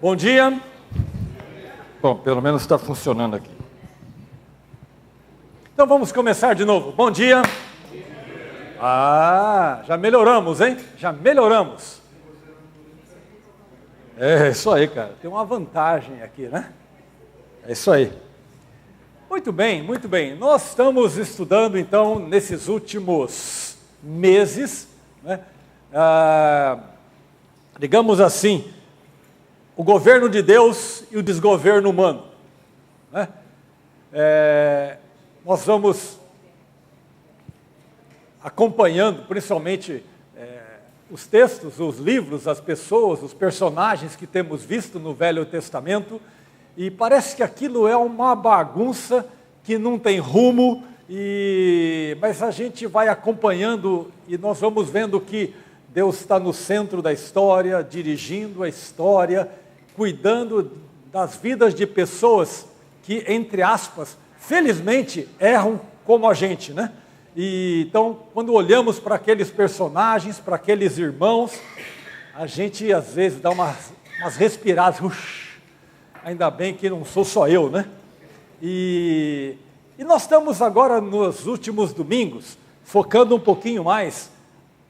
Bom dia. Bom, pelo menos está funcionando aqui. Então vamos começar de novo. Bom dia. Já melhoramos, hein? Já melhoramos. É isso aí, cara. Tem uma vantagem aqui, né? É isso aí. Muito bem, muito bem. Nós estamos estudando, então, nesses últimos meses, né? Digamos assim, o governo de Deus e o desgoverno humano, né? Nós vamos acompanhando, principalmente, os textos, os livros, as pessoas, os personagens que temos visto no Velho Testamento, e parece que aquilo é uma bagunça que não tem rumo, mas a gente vai acompanhando e nós vamos vendo que Deus está no centro da história, dirigindo a história, cuidando das vidas de pessoas que, entre aspas, felizmente erram como a gente, né? Então, quando olhamos para aqueles personagens, para aqueles irmãos, a gente às vezes dá umas respiradas, ainda bem que não sou só eu, né? E nós estamos agora nos últimos domingos, focando um pouquinho mais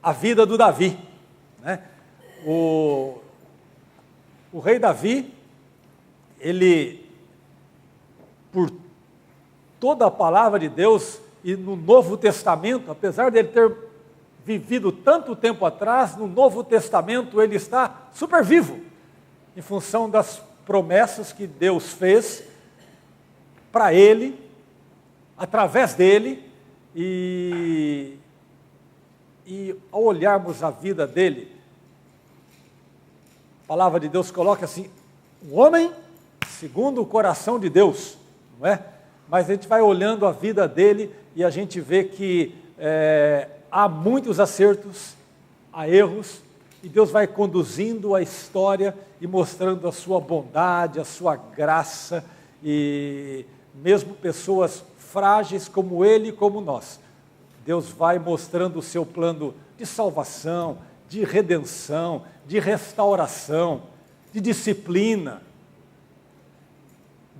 a vida do Davi, né? O rei Davi, ele, por toda a palavra de Deus e no Novo Testamento, apesar de ele ter vivido tanto tempo atrás, no Novo Testamento ele está super vivo, em função das promessas que Deus fez para ele, através dele, e ao olharmos a vida dele, a palavra de Deus coloca assim, um homem segundo o coração de Deus, não é? Mas a gente vai olhando a vida dele e a gente vê que há muitos acertos, há erros, e Deus vai conduzindo a história e mostrando a sua bondade, a sua graça, e mesmo pessoas frágeis como ele e como nós, Deus vai mostrando o seu plano de salvação, de redenção, de restauração, de disciplina,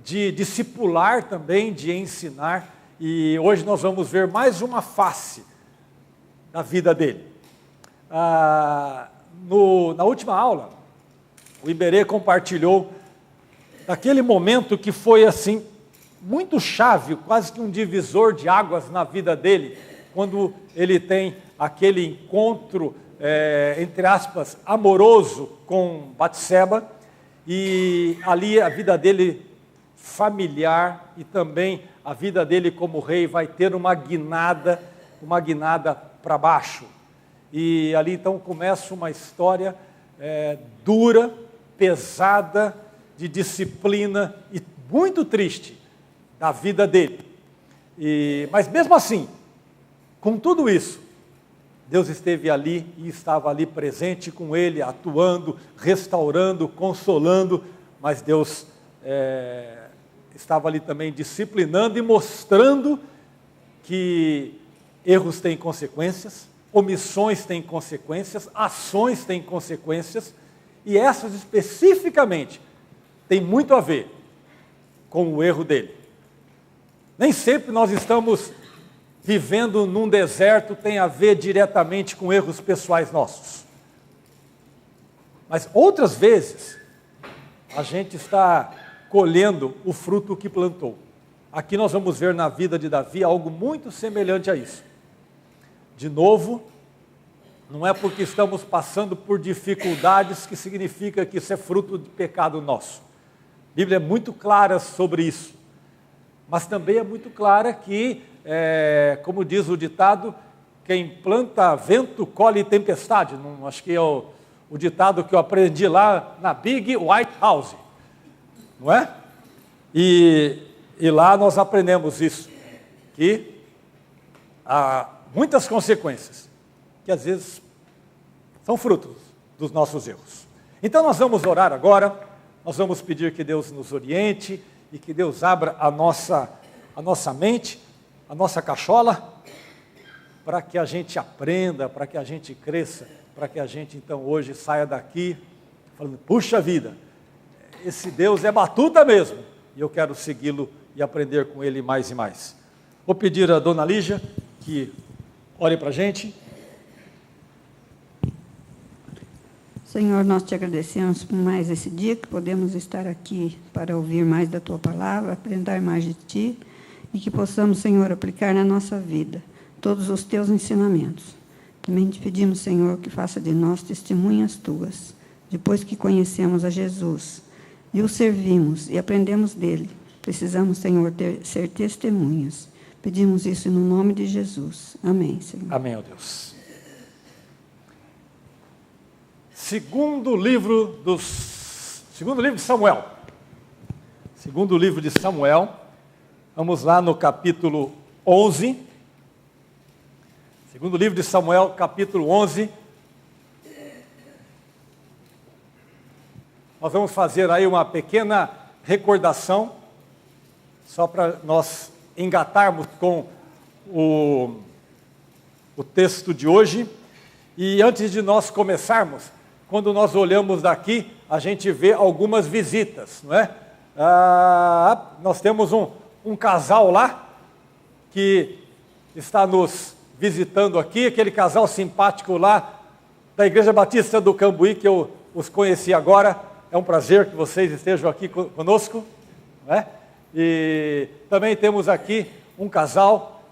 de discipular também, de ensinar, e hoje nós vamos ver mais uma face da vida dele. Na última aula, o Iberê compartilhou daquele momento que foi assim, muito chave, quase que um divisor de águas na vida dele, quando ele tem aquele encontro, entre aspas, amoroso com Batseba, e ali a vida dele familiar e também a vida dele como rei vai ter uma guinada para baixo. E ali então começa uma história dura, pesada, de disciplina e muito triste da vida dele. Mas mesmo assim, com tudo isso, Deus esteve ali e estava ali presente com ele, atuando, restaurando, consolando, mas Deus estava ali também disciplinando e mostrando que erros têm consequências, omissões têm consequências, ações têm consequências, e essas especificamente têm muito a ver com o erro dele. Nem sempre nós estamos vivendo num deserto tem a ver diretamente com erros pessoais nossos. Mas outras vezes, a gente está colhendo o fruto que plantou. Aqui nós vamos ver na vida de Davi algo muito semelhante a isso. De novo, não é porque estamos passando por dificuldades que significa que isso é fruto de pecado nosso. A Bíblia é muito clara sobre isso. Mas também é muito clara que, como diz o ditado, quem planta vento colhe tempestade. Não, acho que é o ditado que eu aprendi lá na Big White House. Não é? E lá nós aprendemos isso, que há muitas consequências, que às vezes são frutos dos nossos erros. Então nós vamos orar agora, nós vamos pedir que Deus nos oriente e que Deus abra a nossa mente, a nossa cachola, para que a gente aprenda, para que a gente cresça, para que a gente então hoje saia daqui falando, puxa vida, esse Deus é batuta mesmo, e eu quero segui-lo e aprender com ele mais e mais. Vou pedir a dona Lígia que ore para a gente. Senhor, nós te agradecemos por mais esse dia que podemos estar aqui para ouvir mais da tua palavra, aprender mais de ti e que possamos, Senhor, aplicar na nossa vida todos os teus ensinamentos. Também te pedimos, Senhor, que faça de nós testemunhas tuas, depois que conhecemos a Jesus e o servimos e aprendemos dele. Precisamos, Senhor, ser testemunhas. Pedimos isso no nome de Jesus. Amém, Senhor. Amém, ó Deus. Segundo livro de Samuel. Segundo livro de Samuel. Vamos lá no capítulo 11. Segundo livro de Samuel, capítulo 11. Nós vamos fazer aí uma pequena recordação, só para nós engatarmos com o texto de hoje. E antes de nós começarmos, quando nós olhamos daqui, a gente vê algumas visitas, não é? Nós temos um casal lá, que está nos visitando aqui, aquele casal simpático lá, da Igreja Batista do Cambuí, que eu os conheci agora. É um prazer que vocês estejam aqui conosco, não é? E também temos aqui um casal,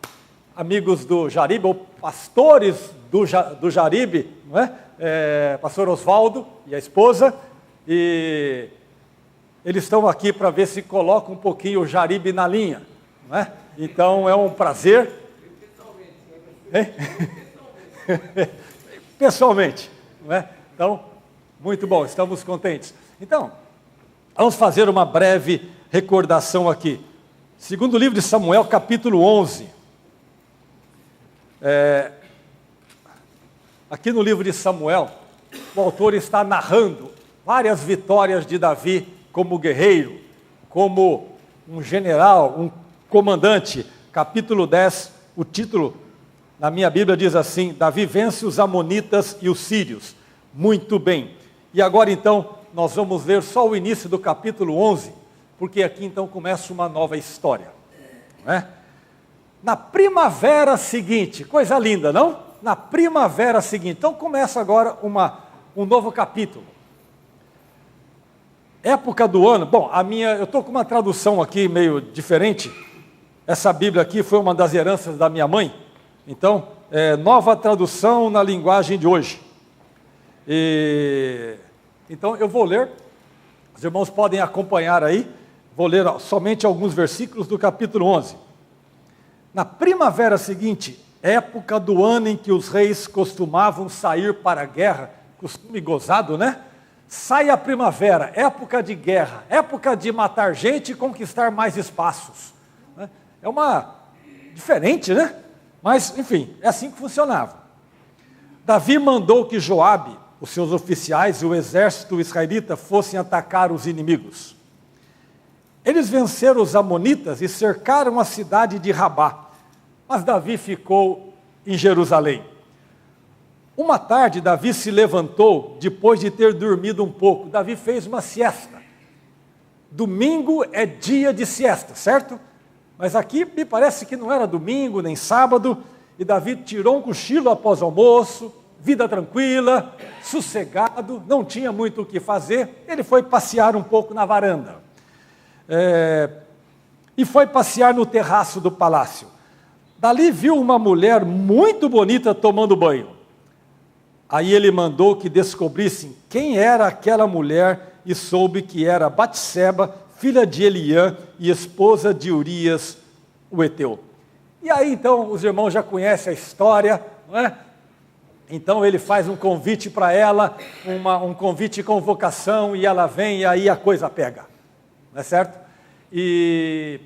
amigos do Jaribe, ou pastores do Jaribe, não é? Pastor Oswaldo e a esposa, e eles estão aqui para ver se colocam um pouquinho o Jaribe na linha, não é? Então é um prazer. Pessoalmente, não é? Então, muito bom, estamos contentes. Então, vamos fazer uma breve recordação aqui. Segundo livro de Samuel, capítulo 11. Aqui no livro de Samuel, o autor está narrando várias vitórias de Davi como guerreiro, como um general, um comandante. Capítulo 10, o título na minha Bíblia diz assim: Davi vence os amonitas e os sírios. Muito bem. E agora então, nós vamos ler só o início do capítulo 11, porque aqui então começa uma nova história, não é? Na primavera seguinte, coisa linda, não? Na primavera seguinte, então começa agora um novo capítulo. Época do ano, bom, eu estou com uma tradução aqui meio diferente. Essa Bíblia aqui foi uma das heranças da minha mãe, então, nova tradução na linguagem de hoje. Então eu vou ler, os irmãos podem acompanhar aí, vou ler somente alguns versículos do capítulo 11. Na primavera seguinte, época do ano em que os reis costumavam sair para a guerra, costume gozado, né? Sai a primavera, época de guerra, época de matar gente e conquistar mais espaços. Né? É uma diferente, né? Mas, enfim, é assim que funcionava. Davi mandou que Joabe, os seus oficiais e o exército israelita fossem atacar os inimigos. Eles venceram os amonitas e cercaram a cidade de Rabá, mas Davi ficou em Jerusalém. Uma tarde, Davi se levantou depois de ter dormido um pouco. Davi fez uma siesta. Domingo é dia de siesta, certo? Mas aqui me parece que não era domingo nem sábado, e Davi tirou um cochilo após o almoço, vida tranquila, sossegado, não tinha muito o que fazer, ele foi passear um pouco na varanda. E foi passear no terraço do palácio. Dali viu uma mulher muito bonita tomando banho. Aí ele mandou que descobrissem quem era aquela mulher e soube que era Batseba, filha de Eliã e esposa de Urias, o heteu. E aí então os irmãos já conhecem a história, não é? Então ele faz um convite para ela, um convite de convocação, e ela vem e aí a coisa pega, não é certo? E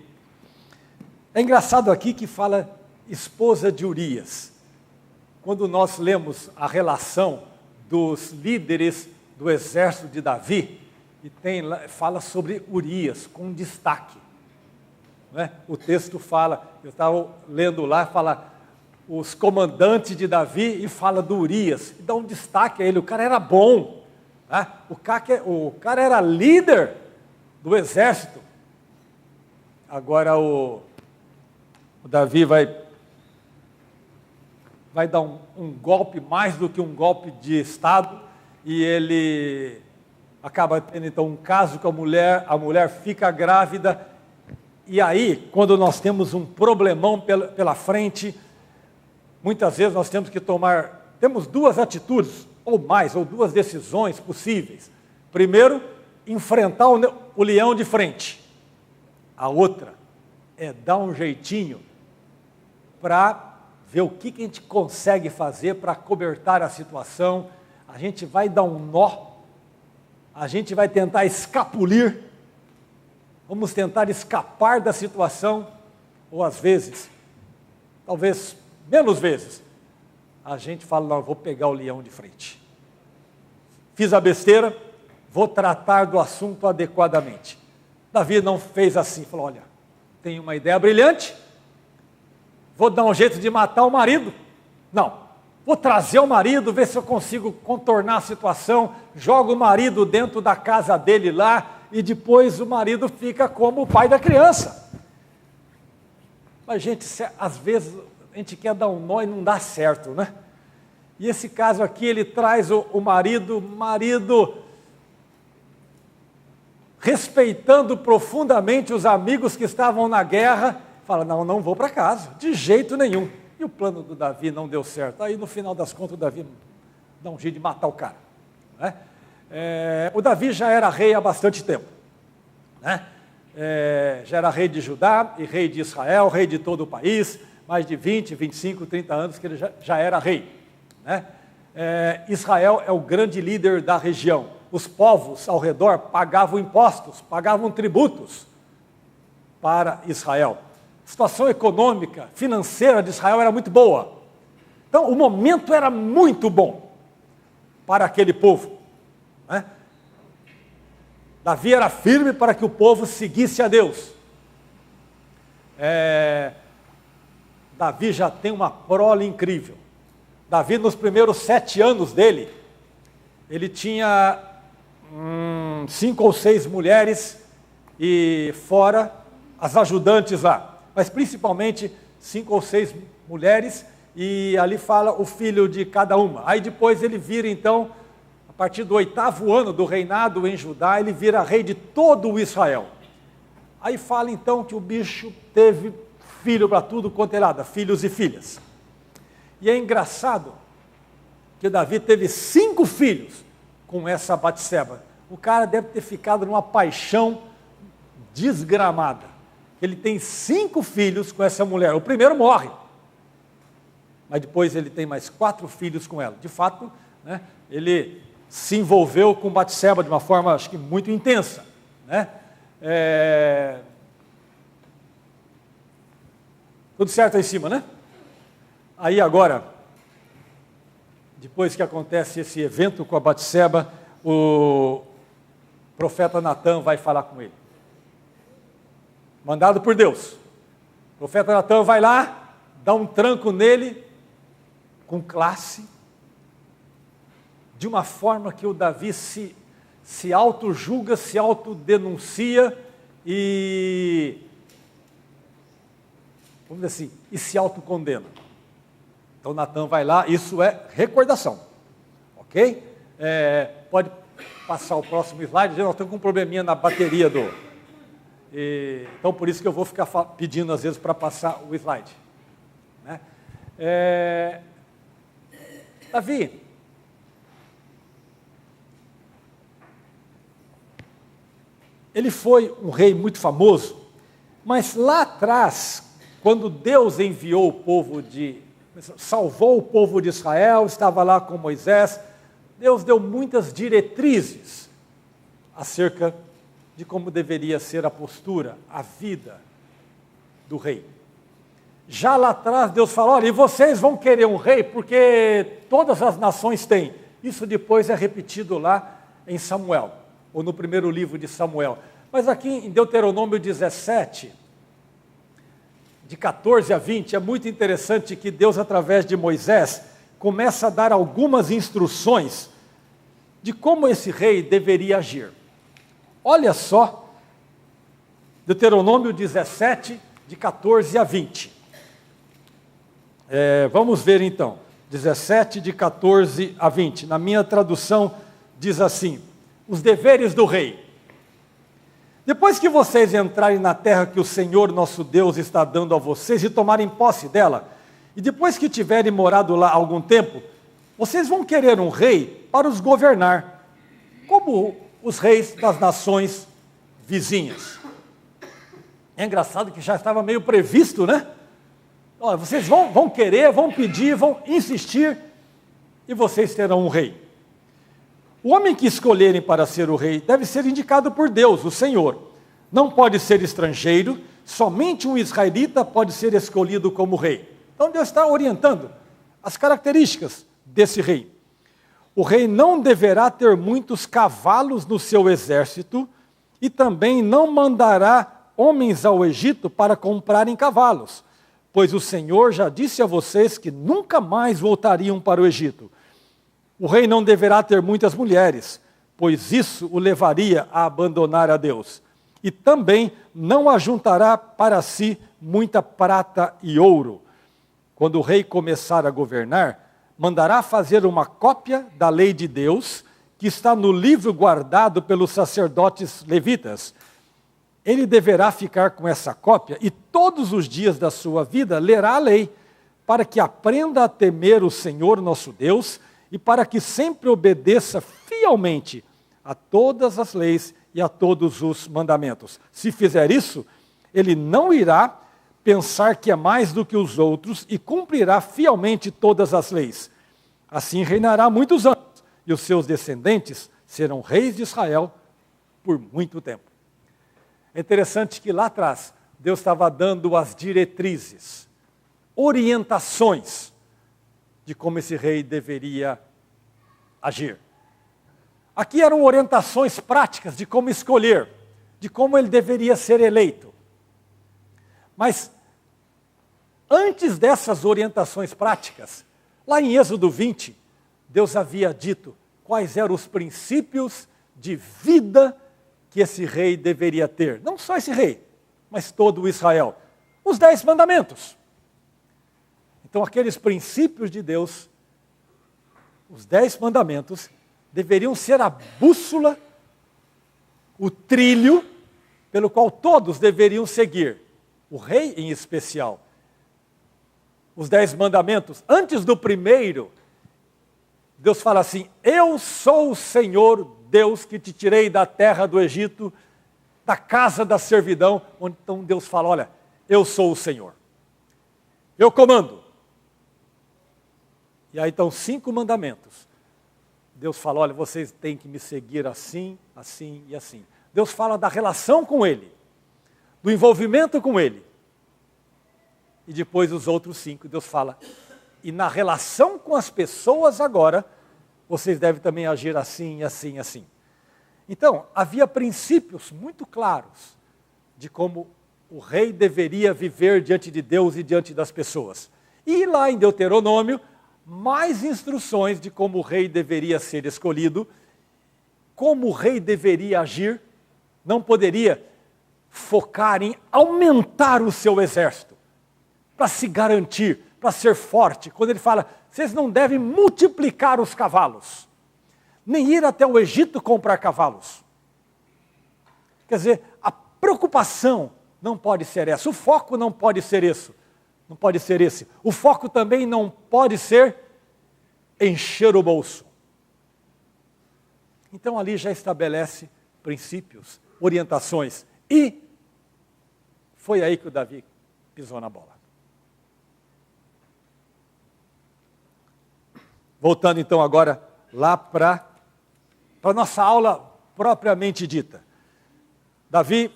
é engraçado aqui que fala esposa de Urias. Quando nós lemos a relação dos líderes do exército de Davi, e fala sobre Urias, com destaque. Não é? O texto fala, eu estava lendo lá, fala os comandantes de Davi e fala do Urias, e dá um destaque a ele, o cara era bom, né? O cara era líder do exército. Agora o Davi vai dar um golpe, mais do que um golpe de Estado, e ele acaba tendo então um caso com a mulher fica grávida, e aí, quando nós temos um problemão pela frente, muitas vezes nós temos duas atitudes, ou mais, ou duas decisões possíveis. Primeiro, enfrentar o leão de frente. A outra é dar um jeitinho para ver o que a gente consegue fazer para cobertar a situação. A gente vai dar um nó, a gente vai tentar escapulir, vamos tentar escapar da situação, ou às vezes, talvez menos vezes, a gente fala, não, eu vou pegar o leão de frente. Fiz a besteira, vou tratar do assunto adequadamente. Davi não fez assim, falou, olha, tenho uma ideia brilhante, vou dar um jeito de matar o marido. Não, vou trazer o marido, ver se eu consigo contornar a situação, jogo o marido dentro da casa dele lá, e depois o marido fica como o pai da criança. Mas, gente, às vezes a gente quer dar um nó e não dá certo, né? E esse caso aqui, ele traz o marido respeitando profundamente os amigos que estavam na guerra, fala, não vou para casa, de jeito nenhum. E o plano do Davi não deu certo. Aí, no final das contas, o Davi dá um jeito de matar o cara, né? O Davi já era rei há bastante tempo, né? Já era rei de Judá e rei de Israel, rei de todo o país, mais de 20, 25, 30 anos que ele já era rei, né? Israel é o grande líder da região. Os povos ao redor pagavam impostos, pagavam tributos para Israel. A situação econômica, financeira de Israel era muito boa. Então, o momento era muito bom para aquele povo, né? Davi era firme para que o povo seguisse a Deus. Davi já tem uma prole incrível. Davi, nos primeiros 7 anos dele, ele tinha 5 ou 6 mulheres, e fora as ajudantes lá, mas principalmente 5 ou 6 mulheres, e ali fala o filho de cada uma. Aí depois ele vira então, a partir do 8º ano do reinado em Judá, ele vira rei de todo o Israel. Aí fala então que o bicho teve filho para tudo quanto é lado, filhos e filhas. E é engraçado que Davi teve 5 filhos com essa Batseba. O cara deve ter ficado numa paixão desgramada. Ele tem 5 filhos com essa mulher. O primeiro morre, mas depois ele tem mais 4 filhos com ela. De fato, né, ele se envolveu com Batseba de uma forma, acho que muito intensa, né? Tudo certo aí em cima, né? Aí agora, depois que acontece esse evento com a Batseba, o profeta Natã vai falar com ele. Mandado por Deus. O profeta Natã vai lá, dá um tranco nele, com classe, de uma forma que o Davi se auto-julga, se autodenuncia e, vamos dizer assim, e se autocondena. Então Natã vai lá, isso é recordação, ok? Pode passar o próximo slide, nós estamos com um probleminha na bateria então por isso que eu vou ficar pedindo às vezes para passar o slide, né? Davi, ele foi um rei muito famoso, mas lá atrás, quando Deus enviou o povo salvou o povo de Israel, estava lá com Moisés, Deus deu muitas diretrizes acerca de como deveria ser a postura, a vida do rei. Já lá atrás Deus falou, olha, e vocês vão querer um rei, porque todas as nações têm. Isso depois é repetido lá em Samuel, ou no primeiro livro de Samuel. Mas aqui em Deuteronômio 17, de 14 a 20, é muito interessante que Deus, através de Moisés, começa a dar algumas instruções de como esse rei deveria agir. Olha só Deuteronômio 17, de 14 a 20. Vamos ver então, 17, de 14 a 20. Na minha tradução diz assim: os deveres do rei. Depois que vocês entrarem na terra que o Senhor nosso Deus está dando a vocês e tomarem posse dela, e depois que tiverem morado lá algum tempo, vocês vão querer um rei para os governar, como os reis das nações vizinhas. É engraçado que já estava meio previsto, né? Olha, vocês vão querer, vão pedir, vão insistir, e vocês terão um rei. O homem que escolherem para ser o rei deve ser indicado por Deus, o Senhor. Não pode ser estrangeiro, somente um israelita pode ser escolhido como rei. Então Deus está orientando as características desse rei. O rei não deverá ter muitos cavalos no seu exército e também não mandará homens ao Egito para comprarem cavalos, pois o Senhor já disse a vocês que nunca mais voltariam para o Egito. O rei não deverá ter muitas mulheres, pois isso o levaria a abandonar a Deus. E também não ajuntará para si muita prata e ouro. Quando o rei começar a governar, mandará fazer uma cópia da lei de Deus, que está no livro guardado pelos sacerdotes levitas. Ele deverá ficar com essa cópia e todos os dias da sua vida lerá a lei, para que aprenda a temer o Senhor nosso Deus e para que sempre obedeça fielmente a todas as leis e a todos os mandamentos. Se fizer isso, ele não irá pensar que é mais do que os outros e cumprirá fielmente todas as leis. Assim reinará muitos anos e os seus descendentes serão reis de Israel por muito tempo. É interessante que lá atrás Deus estava dando as diretrizes, orientações de como esse rei deveria agir. Aqui eram orientações práticas de como escolher, de como ele deveria ser eleito. Mas antes dessas orientações práticas, lá em Êxodo 20, Deus havia dito quais eram os princípios de vida que esse rei deveria ter. Não só esse rei, mas todo o Israel. Os 10 mandamentos. Então aqueles princípios de Deus, os 10 mandamentos, deveriam ser a bússola, o trilho, pelo qual todos deveriam seguir. O rei em especial. Os 10 mandamentos, antes do primeiro, Deus fala assim: eu sou o Senhor Deus que te tirei da terra do Egito, da casa da servidão. Então Deus fala: olha, eu sou o Senhor. Eu comando. E aí então 5 mandamentos. Deus fala: olha, vocês têm que me seguir assim, assim e assim. Deus fala da relação com Ele, do envolvimento com Ele. E depois os outros 5, Deus fala: e na relação com as pessoas agora, vocês devem também agir assim, assim, assim. Então, havia princípios muito claros de como o rei deveria viver diante de Deus e diante das pessoas. E lá em Deuteronômio, mais instruções de como o rei deveria ser escolhido, como o rei deveria agir. Não poderia focar em aumentar o seu exército, para se garantir, para ser forte. Quando ele fala: vocês não devem multiplicar os cavalos, nem ir até o Egito comprar cavalos. Quer dizer, a preocupação não pode ser essa, o foco não pode ser isso, não pode ser esse. O foco também não pode ser encher o bolso. Então ali já estabelece princípios, orientações, e foi aí que o Davi pisou na bola. Voltando então agora lá para a nossa aula propriamente dita. Davi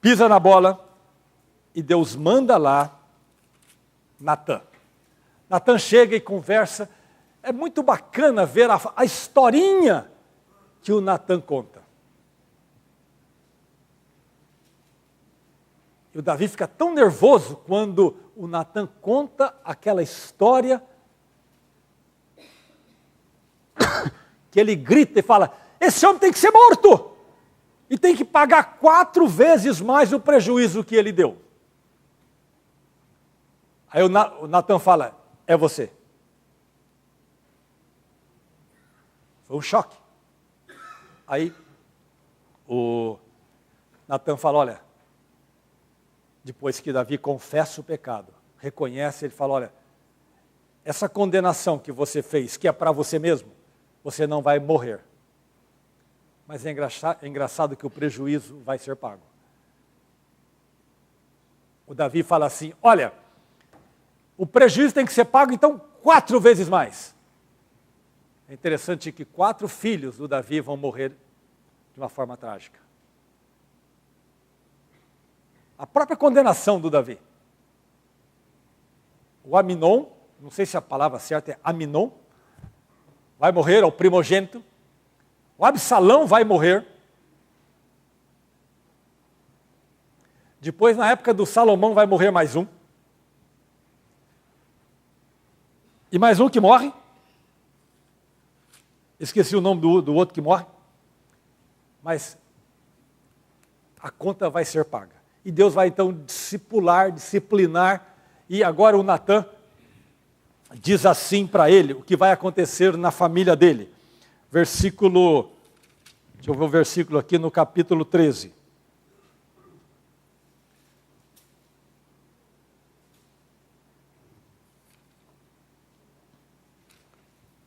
pisa na bola e Deus manda lá Natã. Natã chega e conversa. É muito bacana ver a historinha que o Natã conta. E o Davi fica tão nervoso quando o Natã conta aquela história que ele grita e fala: esse homem tem que ser morto! e tem que pagar 4 vezes mais o prejuízo que ele deu. Aí o Natan fala, é você. Foi um choque. Aí o Natan fala, olha, depois que Davi confessa o pecado, reconhece, ele fala, olha, essa condenação que você fez, que é para você mesmo, você não vai morrer. Mas é engraçado que o prejuízo vai ser pago. O Davi fala assim, olha, o prejuízo tem que ser pago, então 4 vezes mais. É interessante que 4 filhos do Davi vão morrer de uma forma trágica. A própria condenação do Davi. O Aminon, não sei se a palavra certa é Aminon, vai morrer, é o primogênito. O Absalão vai morrer. Depois, na época do Salomão, vai morrer mais um. E mais um que morre. Esqueci o nome do outro que morre. Mas a conta vai ser paga. E Deus vai então disciplinar. E agora o Natan diz assim para ele o que vai acontecer na família dele. Deixa eu ver o versículo aqui no capítulo 13.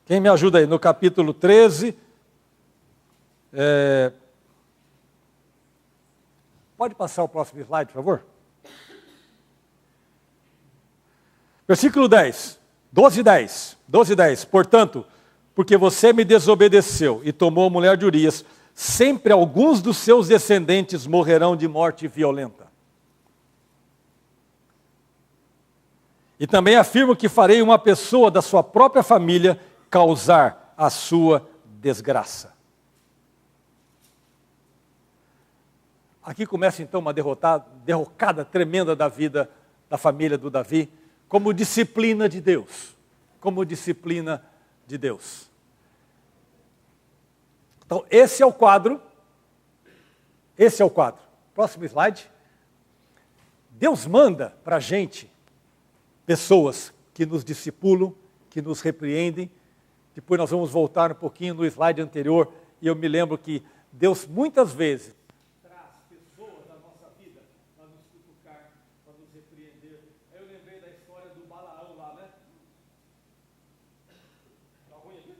Quem me ajuda aí? No capítulo 13. Pode passar o próximo slide, por favor? Versículo 10. 12 e 10. Portanto, porque você me desobedeceu e tomou a mulher de Urias, sempre alguns dos seus descendentes morrerão de morte violenta. E também afirmo que farei uma pessoa da sua própria família causar a sua desgraça. Aqui começa então uma derrocada tremenda da vida da família do Davi, como disciplina de Deus. Como disciplina de Deus. Então, esse é o quadro. Próximo slide. Deus manda para a gente pessoas que nos discipulam, que nos repreendem. Depois nós vamos voltar um pouquinho no slide anterior, e eu me lembro que Deus muitas vezes traz pessoas da nossa vida para nos cutucar, para nos repreender. Eu lembrei da história do Balaão lá, né? Tá ruim aqui?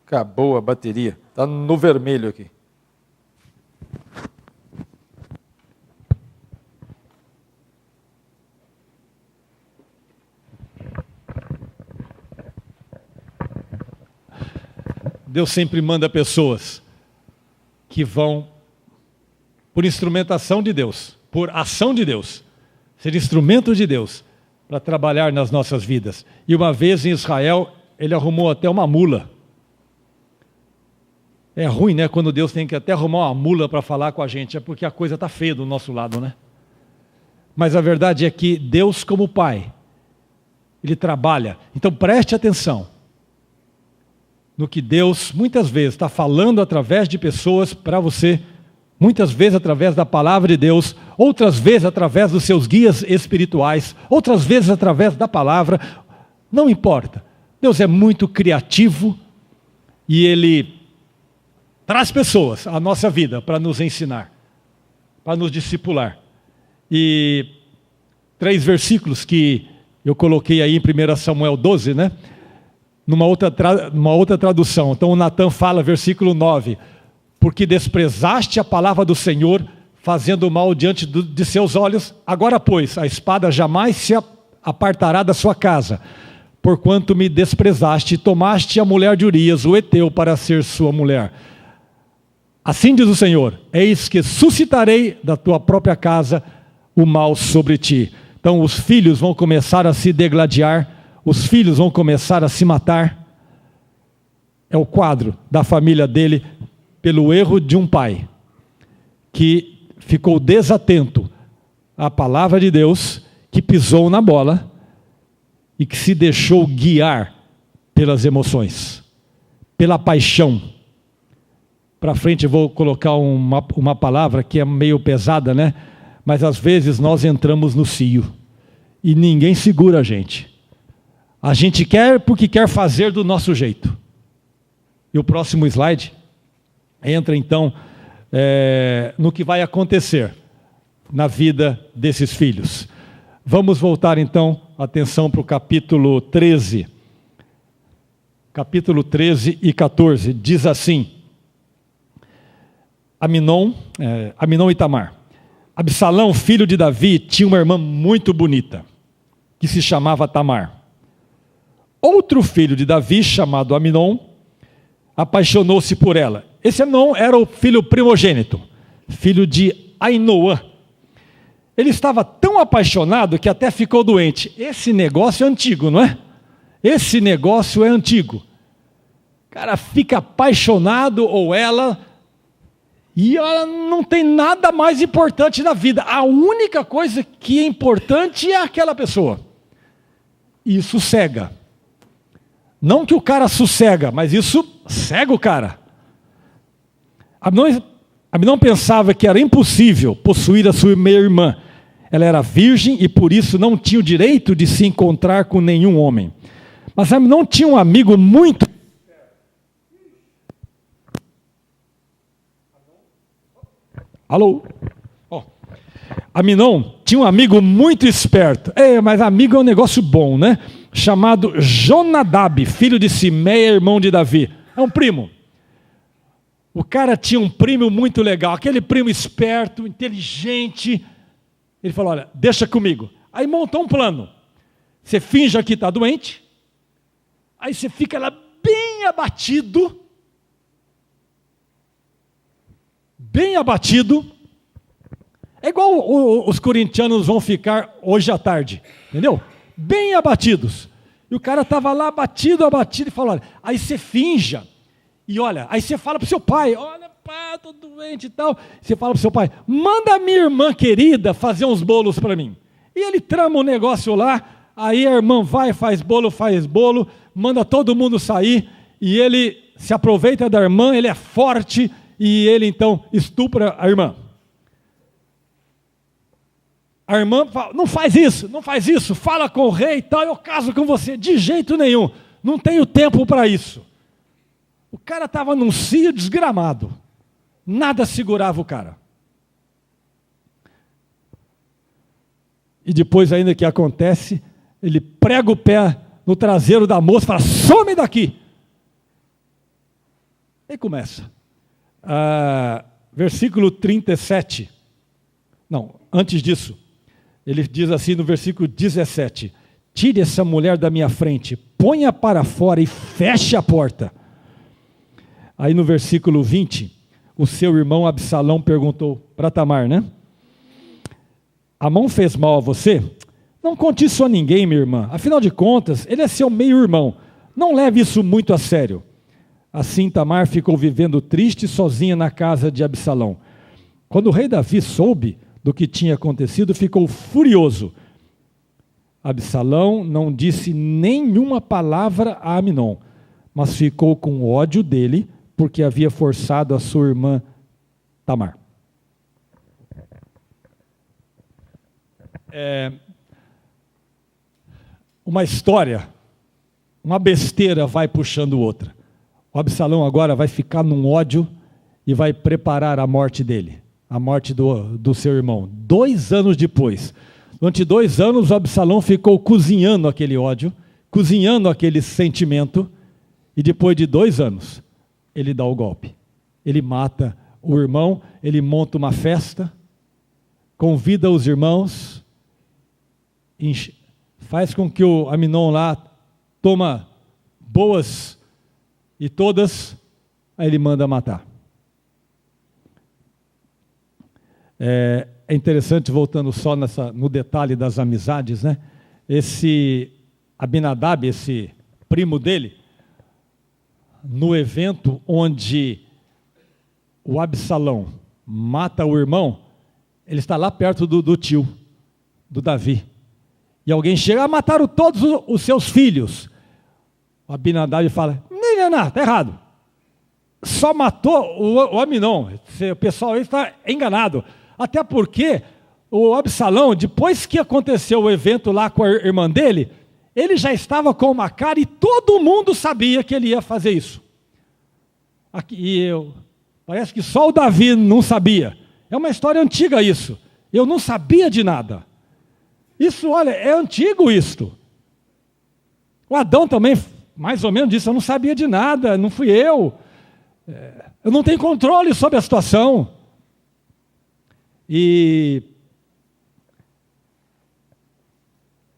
Acabou a bateria. Está no vermelho aqui. Deus sempre manda pessoas que vão, por instrumentação de Deus, por ação de Deus, ser instrumentos de Deus para trabalhar nas nossas vidas. E uma vez em Israel, ele arrumou até uma mula. É ruim, né? Quando Deus tem que até arrumar uma mula para falar com a gente, é porque a coisa está feia do nosso lado, né? Mas a verdade é que Deus, como Pai, Ele trabalha. Então preste atenção no que Deus muitas vezes está falando através de pessoas para você, muitas vezes através da palavra de Deus, outras vezes através dos seus guias espirituais, outras vezes através da palavra, não importa. Deus é muito criativo e Ele traz pessoas à nossa vida para nos ensinar, para nos discipular. E 3 versículos que eu coloquei aí em 1 Samuel 12, né? Numa outra tradução. Então o Natan fala, versículo 9, porque desprezaste a palavra do Senhor, fazendo mal diante de seus olhos, agora pois, a espada jamais se apartará da sua casa, porquanto me desprezaste e tomaste a mulher de Urias, o heteu, para ser sua mulher. Assim diz o Senhor, eis que suscitarei da tua própria casa o mal sobre ti. Então os filhos vão começar a se degladiar, os filhos vão começar a se matar. É o quadro da família dele pelo erro de um pai que ficou desatento à palavra de Deus, que pisou na bola e que se deixou guiar pelas emoções, pela paixão. Para frente eu vou colocar uma palavra que é meio pesada, né? Mas às vezes nós entramos no cio e ninguém segura a gente. A gente quer porque quer fazer do nosso jeito. E o próximo slide entra então no que vai acontecer na vida desses filhos. Vamos voltar então atenção para o capítulo 13. Capítulo 13 e 14, diz assim: Aminon e Tamar. Absalão, filho de Davi, tinha uma irmã muito bonita, que se chamava Tamar. Outro filho de Davi, chamado Aminon, apaixonou-se por ela. Esse Aminon era o filho primogênito, filho de Ainoã. Ele estava tão apaixonado que até ficou doente. Esse negócio é antigo, não é? Esse negócio é antigo. O cara fica apaixonado, ou ela, e ela não tem nada mais importante na vida. A única coisa que é importante é aquela pessoa. Isso cega. Não que o cara sossega, mas isso cega o cara. Aminon pensava que era impossível possuir a sua meia-irmã. Ela era virgem e por isso não tinha o direito de se encontrar com nenhum homem. Mas Aminon tinha um amigo muito... Alô? Aminon tinha um amigo muito esperto. Mas amigo é um negócio bom, né? Chamado Jonadab, filho de Simeia, irmão de Davi. É um primo. O cara tinha um primo muito legal, aquele primo esperto, inteligente. Ele falou: olha, deixa comigo. Aí montou um plano. Você finge que está doente, aí você fica lá bem abatido, é igual os corintianos vão ficar hoje à tarde, entendeu? Bem abatidos. E o cara estava lá abatido, e falou: olha, aí você finja, e olha, aí você fala para o seu pai: olha, pai, estou doente e tal. Você fala para o seu pai: manda a minha irmã querida fazer uns bolos para mim. E ele trama um negócio lá, aí a irmã vai, faz bolo, manda todo mundo sair, e ele se aproveita da irmã, ele é forte, e ele então estupra a irmã. A irmã fala: não faz isso, fala com o rei e tal, eu caso com você. De jeito nenhum, não tenho tempo para isso. O cara estava num cio desgramado, nada segurava o cara. E depois ainda que acontece, ele prega o pé no traseiro da moça e fala: some daqui. E começa. Versículo 37. Não, antes disso. Ele diz assim no versículo 17: tire essa mulher da minha frente, ponha para fora e feche a porta. Aí no versículo 20, o seu irmão Absalão perguntou para Tamar, né? Amon fez mal a você? Não conte isso a ninguém, minha irmã. Afinal de contas, ele é seu meio-irmão. Não leve isso muito a sério. Assim Tamar ficou vivendo triste sozinha na casa de Absalão. Quando o rei Davi soube do que tinha acontecido, ficou furioso. Absalão não disse nenhuma palavra a Aminon, mas ficou com ódio dele, porque havia forçado a sua irmã Tamar. Uma história, uma besteira vai puxando outra. O Absalão agora vai ficar num ódio e vai preparar a morte dele, a morte do seu irmão. 2 anos depois, durante 2 anos, o Absalão ficou cozinhando aquele ódio, cozinhando aquele sentimento, e depois de 2 anos, ele dá o golpe. Ele mata o irmão, ele monta uma festa, convida os irmãos, faz com que o Aminon lá toma boas e todas, aí ele manda matar. É interessante, voltando só no detalhe das amizades, né? Esse Abinadab, esse primo dele, no evento onde o Absalão mata o irmão, ele está lá perto do tio, do Davi. E alguém chega: mataram todos os seus filhos. O Abinadab fala: não, está errado. só matou o Aminon. O pessoal aí está enganado. Até porque o Absalão, depois que aconteceu o evento lá com a irmã dele, ele já estava com uma cara e todo mundo sabia que ele ia fazer isso. Parece que só o Davi não sabia. É uma história antiga isso. Eu não sabia de nada. Isso, olha, é antigo isto. O Adão também, mais ou menos, disse, eu não sabia de nada, não fui eu. Eu não tenho controle sobre a situação.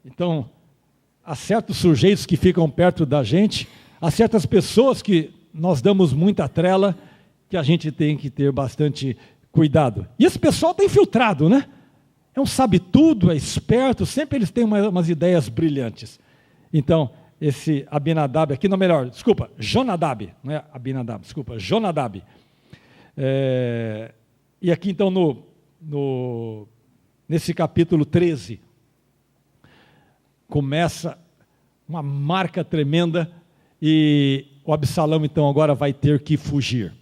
Então, há certos sujeitos que ficam perto da gente, há certas pessoas que nós damos muita trela, que a gente tem que ter bastante cuidado. E esse pessoal está infiltrado, né? É um sabe-tudo, é esperto, sempre eles têm umas ideias brilhantes. Então, esse Abinadab aqui, não, melhor, desculpa, Jonadab, não é Abinadab, desculpa, Jonadab. E aqui então nesse capítulo 13, começa uma marca tremenda e o Absalão então agora vai ter que fugir.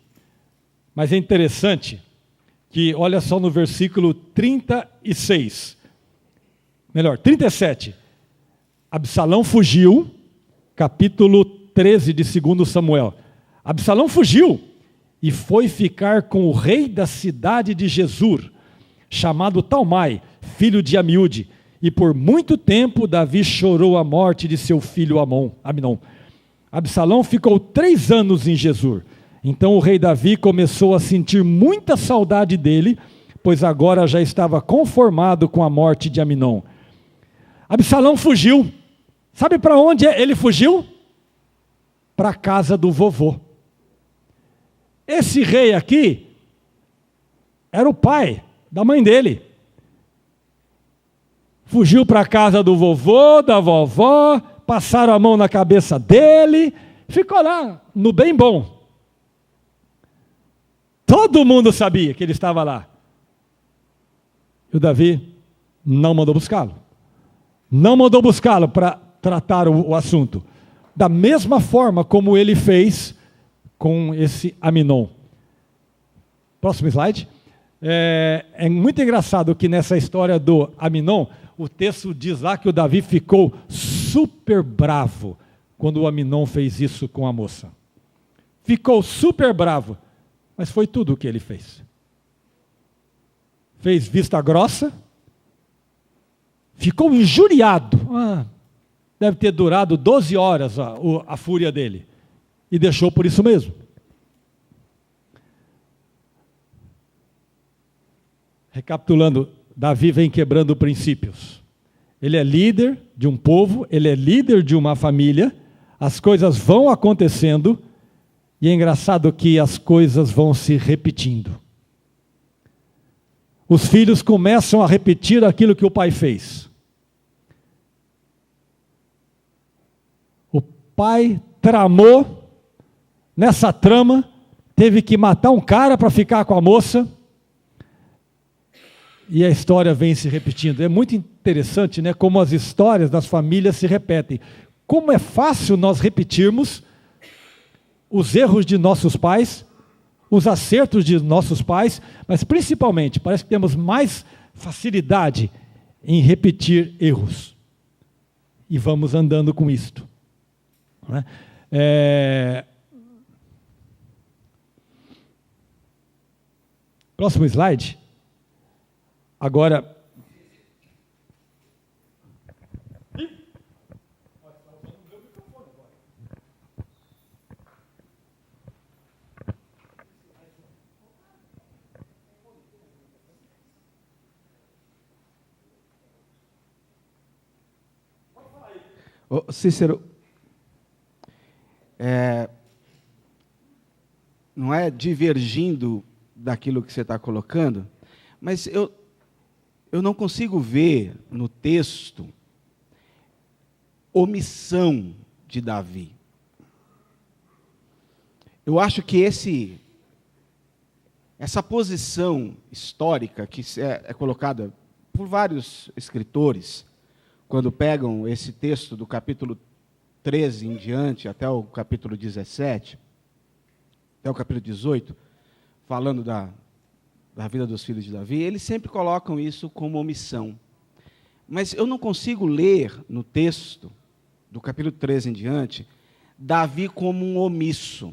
Mas é interessante que, olha só no versículo 36, melhor, 37, Absalão fugiu, capítulo 13 de 2 Samuel. Absalão fugiu e foi ficar com o rei da cidade de Gesur, chamado Talmai, filho de Amiúde, e por muito tempo Davi chorou a morte de seu filho Aminon. Absalão ficou 3 anos em Gesur. Então o rei Davi começou a sentir muita saudade dele, pois agora já estava conformado com a morte de Aminon. Absalão fugiu. Sabe para onde ele fugiu? Para a casa do vovô. Esse rei aqui era o pai da mãe dele. Fugiu para a casa do vovô, da vovó, passaram a mão na cabeça dele, ficou lá no bem bom. Todo mundo sabia que ele estava lá. E o Davi não mandou buscá-lo. Não mandou buscá-lo para tratar o assunto. Da mesma forma como ele fez com esse Aminon. Próximo slide. É muito engraçado que nessa história do Aminon, o texto diz lá que o Davi ficou super bravo quando o Aminon fez isso com a moça. Ficou super bravo. Mas foi tudo o que ele fez. Fez vista grossa, ficou injuriado. Deve ter durado 12 horas a fúria dele. E deixou por isso mesmo. Recapitulando, Davi vem quebrando princípios. Ele é líder de um povo, ele é líder de uma família, as coisas vão acontecendo, e é engraçado que as coisas vão se repetindo. Os filhos começam a repetir aquilo que o pai fez. O pai tramou nessa trama, teve que matar um cara para ficar com a moça, e a história vem se repetindo. É muito interessante, né, como as histórias das famílias se repetem. Como é fácil nós repetirmos os erros de nossos pais, os acertos de nossos pais, mas principalmente, parece que temos mais facilidade em repetir erros. E vamos andando com isto. Não é? Próximo slide. Agora, Cícero, não é divergindo daquilo que você está colocando, mas eu não consigo ver no texto omissão de Davi. Eu acho que essa posição histórica que é colocada por vários escritores, quando pegam esse texto do capítulo 13 em diante, até o capítulo 17, até o capítulo 18, falando da vida dos filhos de Davi, eles sempre colocam isso como omissão. Mas eu não consigo ler no texto, do capítulo 13 em diante, Davi como um omisso.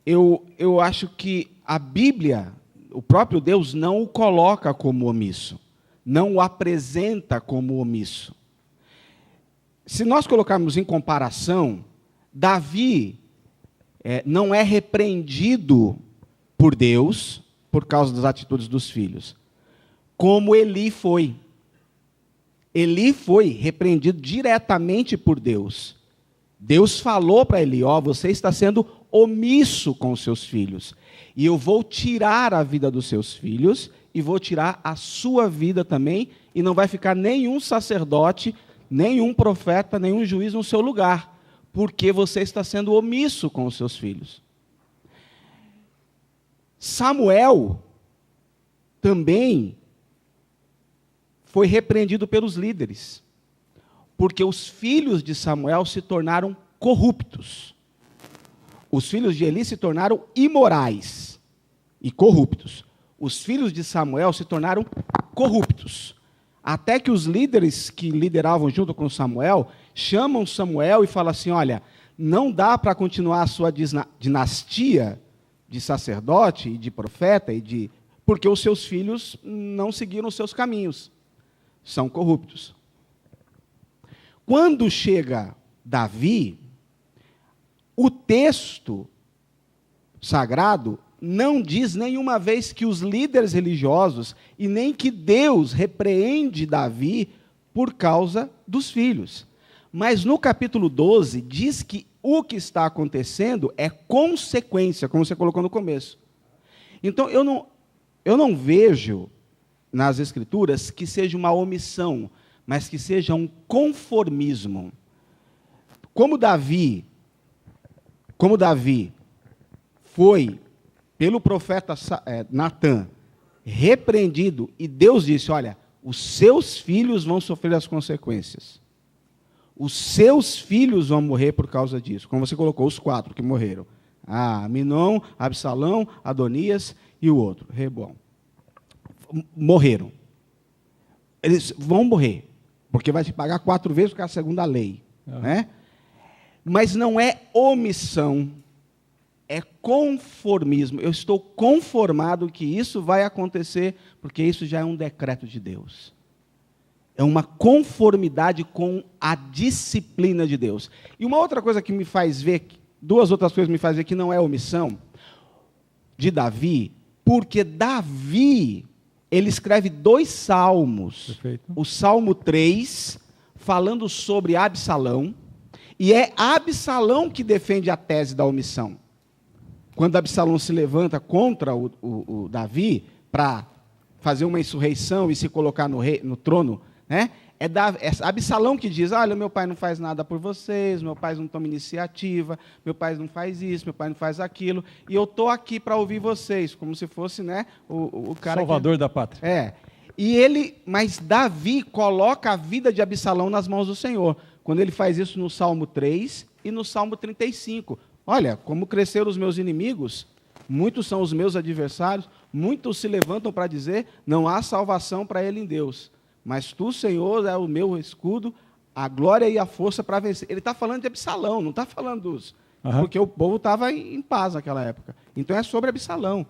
Eu acho que a Bíblia, o próprio Deus, não o coloca como omisso, não o apresenta como omisso. Se nós colocarmos em comparação, Davi não é repreendido por Deus por causa das atitudes dos filhos, como Eli foi. Eli foi repreendido diretamente por Deus. Deus falou para Eli: você está sendo omisso com os seus filhos, e eu vou tirar a vida dos seus filhos, e vou tirar a sua vida também, e não vai ficar nenhum sacerdote, nenhum profeta, nenhum juiz no seu lugar, porque você está sendo omisso com os seus filhos. Samuel também foi repreendido pelos líderes, porque os filhos de Samuel se tornaram corruptos. Os filhos de Eli se tornaram imorais e corruptos. Os filhos de Samuel se tornaram corruptos. Até que os líderes que lideravam junto com Samuel chamam Samuel e falam assim: olha, não dá para continuar a sua dinastia de sacerdote e de profeta, porque os seus filhos não seguiram os seus caminhos. São corruptos. Quando chega Davi, o texto sagrado não diz nenhuma vez que os líderes religiosos e nem que Deus repreende Davi por causa dos filhos. Mas no capítulo 12 diz que o que está acontecendo é consequência, como você colocou no começo. Então eu não vejo nas Escrituras que seja uma omissão, mas que seja um conformismo. Como Davi foi, pelo profeta Natã, repreendido, e Deus disse: olha, os seus filhos vão sofrer as consequências. Os seus filhos vão morrer por causa disso. Como você colocou, os 4 que morreram. Aminon, Absalão, Adonias e o outro, Rehoboam. Morreram. Eles vão morrer, porque vai se pagar 4 vezes por causa da segunda lei. Né? Mas não é omissão, é conformismo. Eu estou conformado que isso vai acontecer, porque isso já é um decreto de Deus. É uma conformidade com a disciplina de Deus. E uma outra coisa que me faz ver, 2 outras coisas me fazem ver que não é omissão de Davi, porque Davi, ele escreve 2 salmos. Perfeito. O Salmo 3, falando sobre Absalão, e é Absalão que defende a tese da omissão. Quando Absalão se levanta contra o Davi para fazer uma insurreição e se colocar no trono, né? É Absalão que diz: olha, meu pai não faz nada por vocês, meu pai não toma iniciativa, meu pai não faz isso, meu pai não faz aquilo, e eu estou aqui para ouvir vocês, como se fosse, né, o cara Salvador da pátria. Mas Davi coloca a vida de Absalão nas mãos do Senhor, quando ele faz isso no Salmo 3 e no Salmo 35. Olha, como cresceram os meus inimigos, muitos são os meus adversários, muitos se levantam para dizer: não há salvação para ele em Deus. Mas tu, Senhor, é o meu escudo, a glória e a força para vencer. Ele está falando de Absalão, não está falando dos... Porque o povo estava em paz naquela época. Então é sobre Absalão.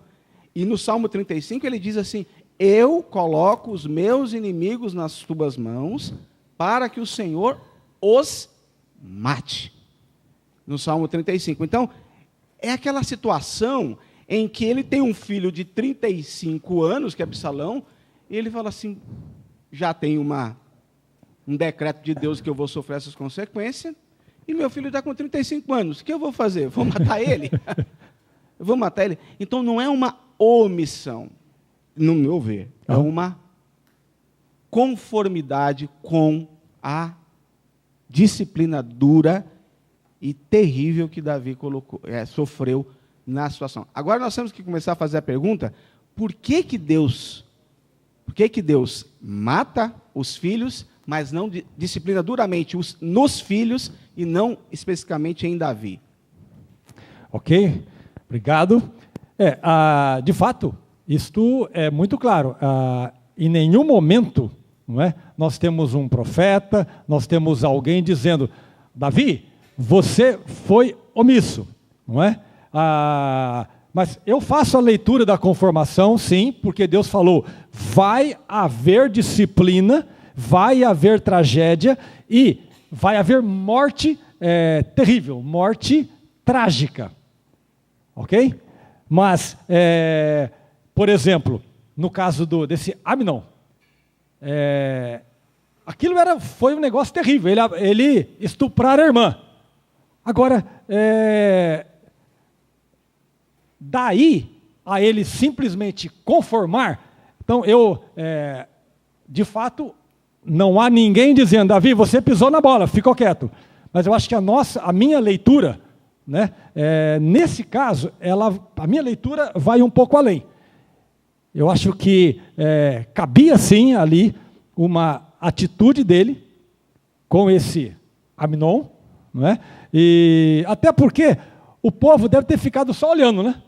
E no Salmo 35 ele diz assim: eu coloco os meus inimigos nas tuas mãos, para que o Senhor os mate. No Salmo 35. Então, é aquela situação em que ele tem um filho de 35 anos, que é Absalão, e ele fala assim: já tem um decreto de Deus que eu vou sofrer essas consequências, e meu filho está com 35 anos, o que eu vou fazer? Vou matar ele? Eu vou matar ele? Então não é uma omissão, no meu ver, é uma conformidade com a disciplina dura e terrível que Davi sofreu na situação. Agora nós temos que começar a fazer a pergunta: por que Deus mata os filhos, mas não disciplina duramente nos filhos e não especificamente em Davi? Ok? Obrigado. De fato, isto é muito claro. Em nenhum momento, não é, nós temos um profeta, nós temos alguém dizendo, Davi, você foi omisso, não é? Mas eu faço a leitura da conformação, sim, porque Deus falou, vai haver disciplina, vai haver tragédia e vai haver morte terrível, morte trágica, ok? Mas, por exemplo, no caso desse Aminon, aquilo foi um negócio terrível, ele estuprar a irmã. Agora, daí a ele simplesmente conformar, então de fato, não há ninguém dizendo, Davi, você pisou na bola, ficou quieto. Mas eu acho que a minha leitura, né, nesse caso, a minha leitura vai um pouco além. Eu acho que cabia sim ali uma atitude dele com esse Aminon, não é? E até porque o povo deve ter ficado só olhando, né?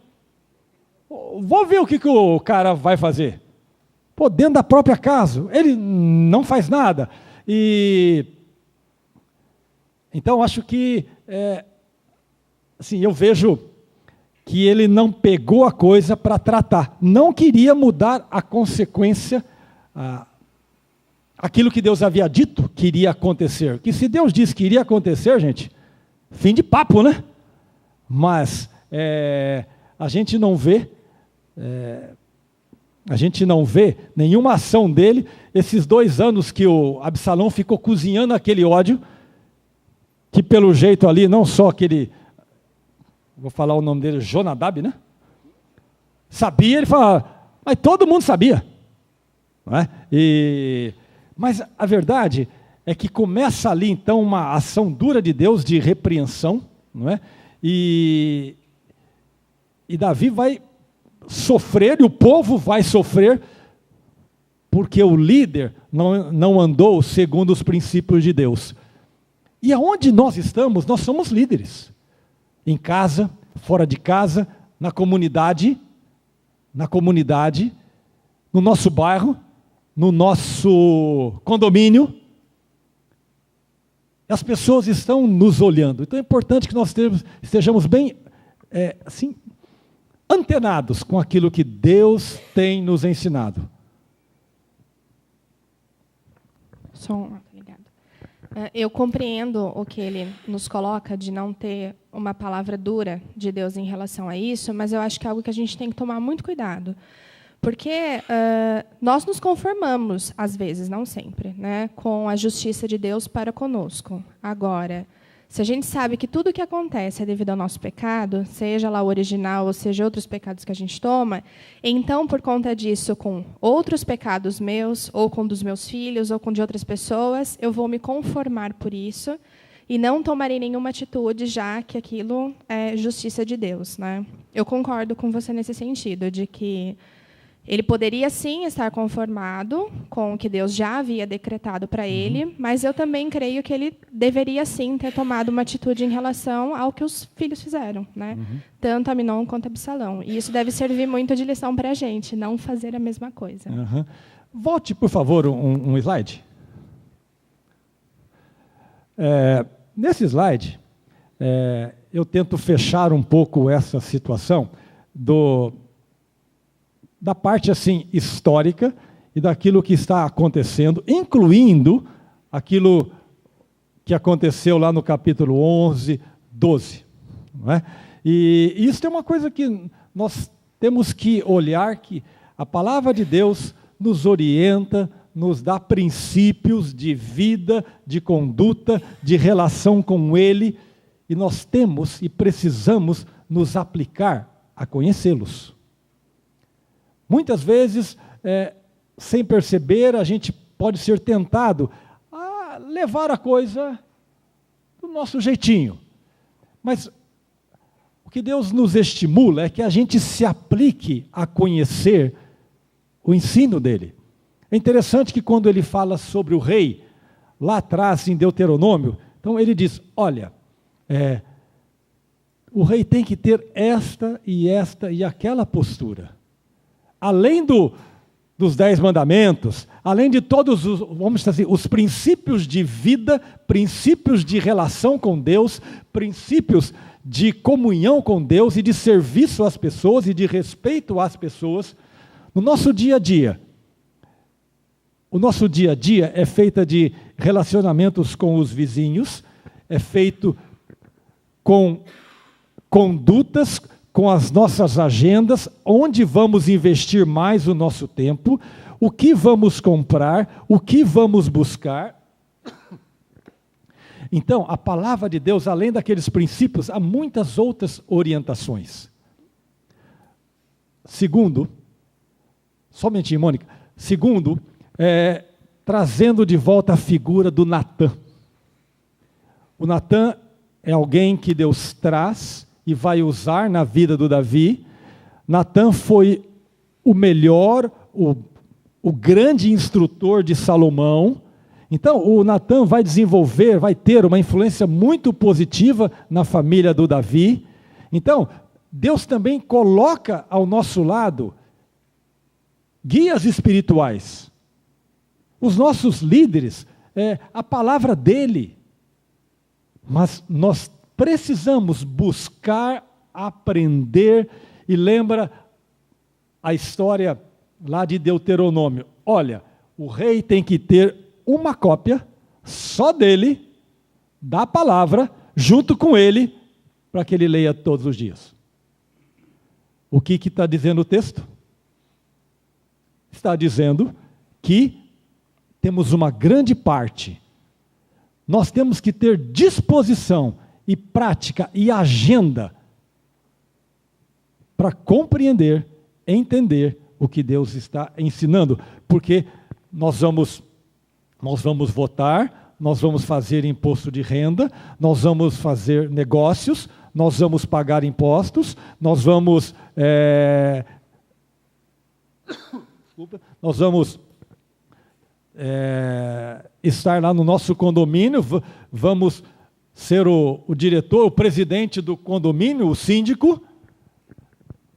Vou ver o que o cara vai fazer. Pô, dentro da própria casa, ele não faz nada. Então, acho que, assim, eu vejo que ele não pegou a coisa para tratar. Não queria mudar a consequência, aquilo que Deus havia dito que iria acontecer. Que se Deus disse que iria acontecer, gente, fim de papo, né? Mas a gente não vê nenhuma ação dele. Esses 2 anos que o Absalão ficou cozinhando aquele ódio, que pelo jeito ali, não só aquele, vou falar o nome dele, Jonadab, né? Sabia, ele falava, mas todo mundo sabia. Não é? Mas a verdade é que começa ali então uma ação dura de Deus, de repreensão, não é? E Davi vai sofrer, e o povo vai sofrer, porque o líder não andou segundo os princípios de Deus. E aonde nós estamos, nós somos líderes. Em casa, fora de casa, na comunidade, no nosso bairro, no nosso condomínio. As pessoas estão nos olhando. Então é importante que nós estejamos bem, assim, antenados com aquilo que Deus tem nos ensinado. Eu compreendo o que ele nos coloca de não ter uma palavra dura de Deus em relação a isso, mas eu acho que é algo que a gente tem que tomar muito cuidado. Porque nós nos conformamos, às vezes, não sempre, né, com a justiça de Deus para conosco. Agora, se a gente sabe que tudo o que acontece é devido ao nosso pecado, seja lá o original ou seja outros pecados que a gente toma, então, por conta disso, com outros pecados meus, ou com dos meus filhos, ou com de outras pessoas, eu vou me conformar por isso e não tomarei nenhuma atitude, já que aquilo é justiça de Deus, né? Eu concordo com você nesse sentido, de que ele poderia, sim, estar conformado com o que Deus já havia decretado para ele, mas eu também creio que ele deveria, sim, ter tomado uma atitude em relação ao que os filhos fizeram, né? Tanto Aminon quanto Absalão. E isso deve servir muito de lição para a gente, não fazer a mesma coisa. Volte, por favor, um slide. Nesse slide, eu tento fechar um pouco essa situação da parte assim histórica e daquilo que está acontecendo, incluindo aquilo que aconteceu lá no capítulo 11, 12. Não é? E isso é uma coisa que nós temos que olhar, que a palavra de Deus nos orienta, nos dá princípios de vida, de conduta, de relação com Ele, e nós temos e precisamos nos aplicar a conhecê-los. Muitas vezes, sem perceber, a gente pode ser tentado a levar a coisa do nosso jeitinho. Mas o que Deus nos estimula é que a gente se aplique a conhecer o ensino dele. É interessante que quando ele fala sobre o rei, lá atrás em Deuteronômio, então ele diz, olha, o rei tem que ter esta e aquela postura. Além dos 10 mandamentos, além de todos os, vamos dizer assim, os princípios de vida, princípios de relação com Deus, princípios de comunhão com Deus e de serviço às pessoas e de respeito às pessoas, no nosso dia a dia. O nosso dia a dia é feito de relacionamentos com os vizinhos, é feito com condutas, com as nossas agendas, onde vamos investir mais o nosso tempo, o que vamos comprar, o que vamos buscar. Então, a palavra de Deus, além daqueles princípios, há muitas outras orientações. Segundo, somente Mônica, segundo, trazendo de volta a figura do Natã. O Natã é alguém que Deus traz e vai usar na vida do Davi. Natã foi o melhor, o grande instrutor de Salomão. Então, o Natã vai desenvolver, vai ter uma influência muito positiva na família do Davi. Então, Deus também coloca ao nosso lado guias espirituais. Os nossos líderes, a palavra dele. Mas nós precisamos buscar, aprender, e lembra a história lá de Deuteronômio. Olha, o rei tem que ter uma cópia só dele, da palavra, junto com ele, para que ele leia todos os dias. O que está dizendo o texto? Está dizendo que temos uma grande parte. Nós temos que ter disposição e prática e agenda para compreender, entender o que Deus está ensinando, porque nós vamos votar, nós vamos fazer imposto de renda, nós vamos fazer negócios, nós vamos pagar impostos, nós vamos estar lá no nosso condomínio, vamos ser o diretor, o presidente do condomínio, o síndico.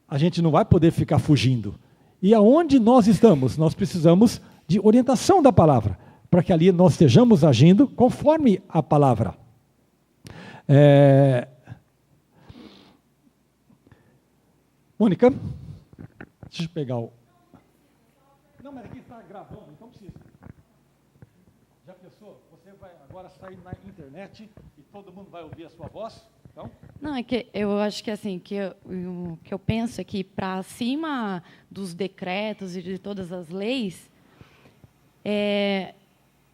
A gente não vai poder ficar fugindo. E aonde nós estamos? Nós precisamos de orientação da palavra, para que ali nós estejamos agindo conforme a palavra. Mônica, deixa eu pegar o... Não, mas aqui está gravando, então precisa. Já pensou? Você vai agora sair na internet e todo mundo vai ouvir a sua voz? Então? Não, é que eu acho que assim, que eu penso é que para cima dos decretos e de todas as leis,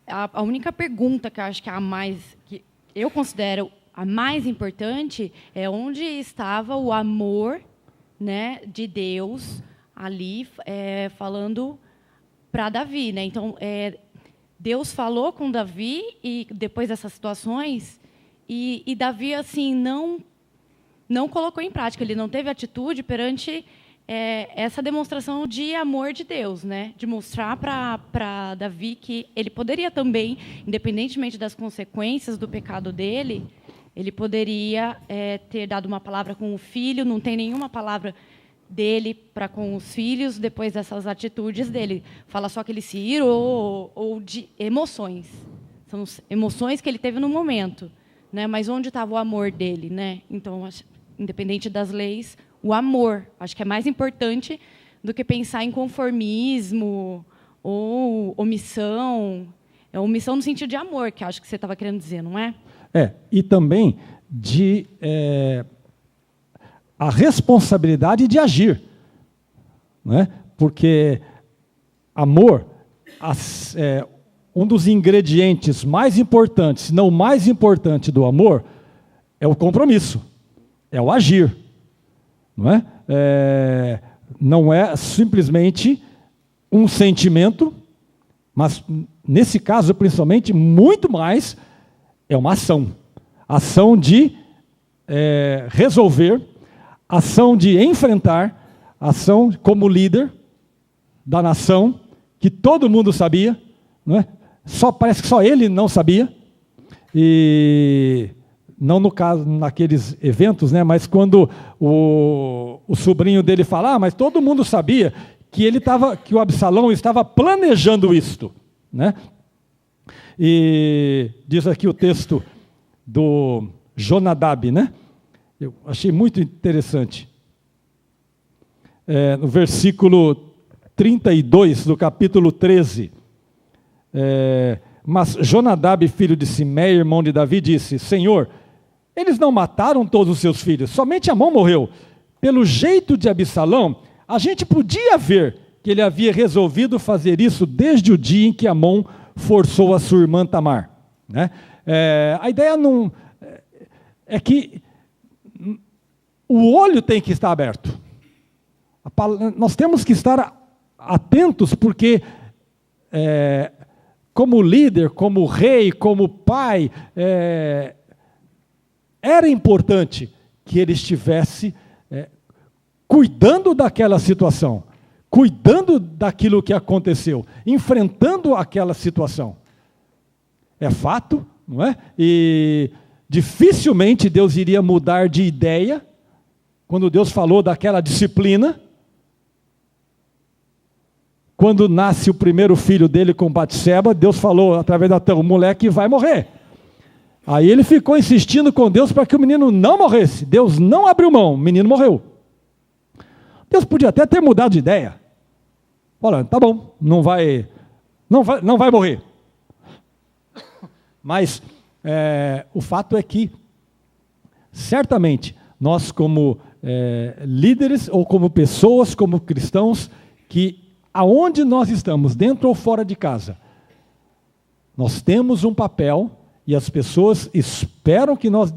a única pergunta que eu acho que é a mais, que eu considero a mais importante, é onde estava o amor, né, de Deus ali falando para Davi, né? Então, Deus falou com Davi e depois dessas situações, e Davi assim não colocou em prática, ele não teve atitude perante essa demonstração de amor de Deus, né? De mostrar para Davi que ele poderia também, independentemente das consequências do pecado dele, ele poderia ter dado uma palavra com o filho, não tem nenhuma palavra dele para com os filhos depois dessas atitudes dele. Fala só que ele se irou ou de emoções. São emoções que ele teve no momento, né? Mas onde estava o amor dele, né? Então, independente das leis, o amor, acho que é mais importante do que pensar em conformismo ou omissão. É omissão no sentido de amor, que acho que você estava querendo dizer, não é? E também de a responsabilidade de agir, não é? Porque amor, um dos ingredientes mais importantes, se não o mais importante do amor, é o compromisso, é o agir, não é? Não é simplesmente um sentimento, mas nesse caso, principalmente, muito mais é uma ação de resolver, ação de enfrentar, ação como líder da nação, que todo mundo sabia, não é? Parece que só ele não sabia, e não no caso, naqueles eventos, né, mas quando o sobrinho dele fala, mas todo mundo sabia que o Absalão estava planejando isto, né? E diz aqui o texto do Jonadab, né? Eu achei muito interessante. No versículo 32 do capítulo 13, mas Jonadab, filho de Simei, irmão de Davi, disse, Senhor, eles não mataram todos os seus filhos, somente Amon morreu. Pelo jeito de Absalão, a gente podia ver que ele havia resolvido fazer isso desde o dia em que Amon forçou a sua irmã Tamar, né? A ideia não é que o olho tem que estar aberto. Nós temos que estar atentos, porque como líder, como rei, como pai, era importante que ele estivesse cuidando daquela situação, cuidando daquilo que aconteceu, enfrentando aquela situação. É fato, não é? E dificilmente Deus iria mudar de ideia quando Deus falou daquela disciplina. Quando nasce o primeiro filho dele com Batseba, Deus falou através da o moleque vai morrer. Aí ele ficou insistindo com Deus para que o menino não morresse. Deus não abriu mão, o menino morreu. Deus podia até ter mudado de ideia. Olha, tá bom, não vai morrer. Mas o fato é que, certamente, nós como líderes ou como pessoas, como cristãos, que aonde nós estamos, dentro ou fora de casa, nós temos um papel e as pessoas esperam que nós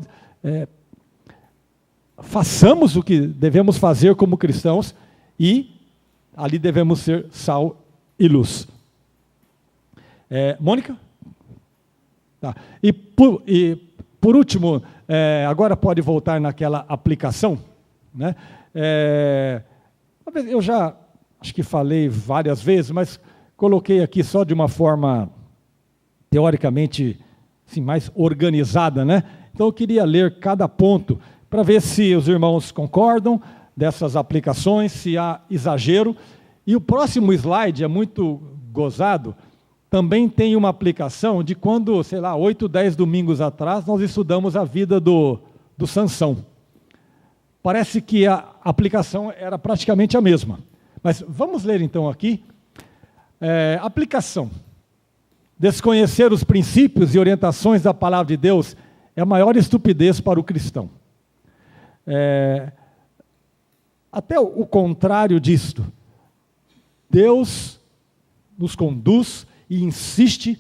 façamos o que devemos fazer como cristãos e ali devemos ser sal e luz. Mônica? Tá. E por último, agora pode voltar naquela aplicação, né? Eu já acho que falei várias vezes, mas coloquei aqui só de uma forma teoricamente assim, mais organizada, né? Então eu queria ler cada ponto para ver se os irmãos concordam dessas aplicações, se há exagero. E o próximo slide é muito gozado, também tem uma aplicação de quando, sei lá, 8, 10 domingos atrás, nós estudamos a vida do Sansão. Parece que a aplicação era praticamente a mesma. Mas vamos ler então aqui. Aplicação. Desconhecer os princípios e orientações da palavra de Deus é a maior estupidez para o cristão. Até o contrário disto. Deus nos conduz e insiste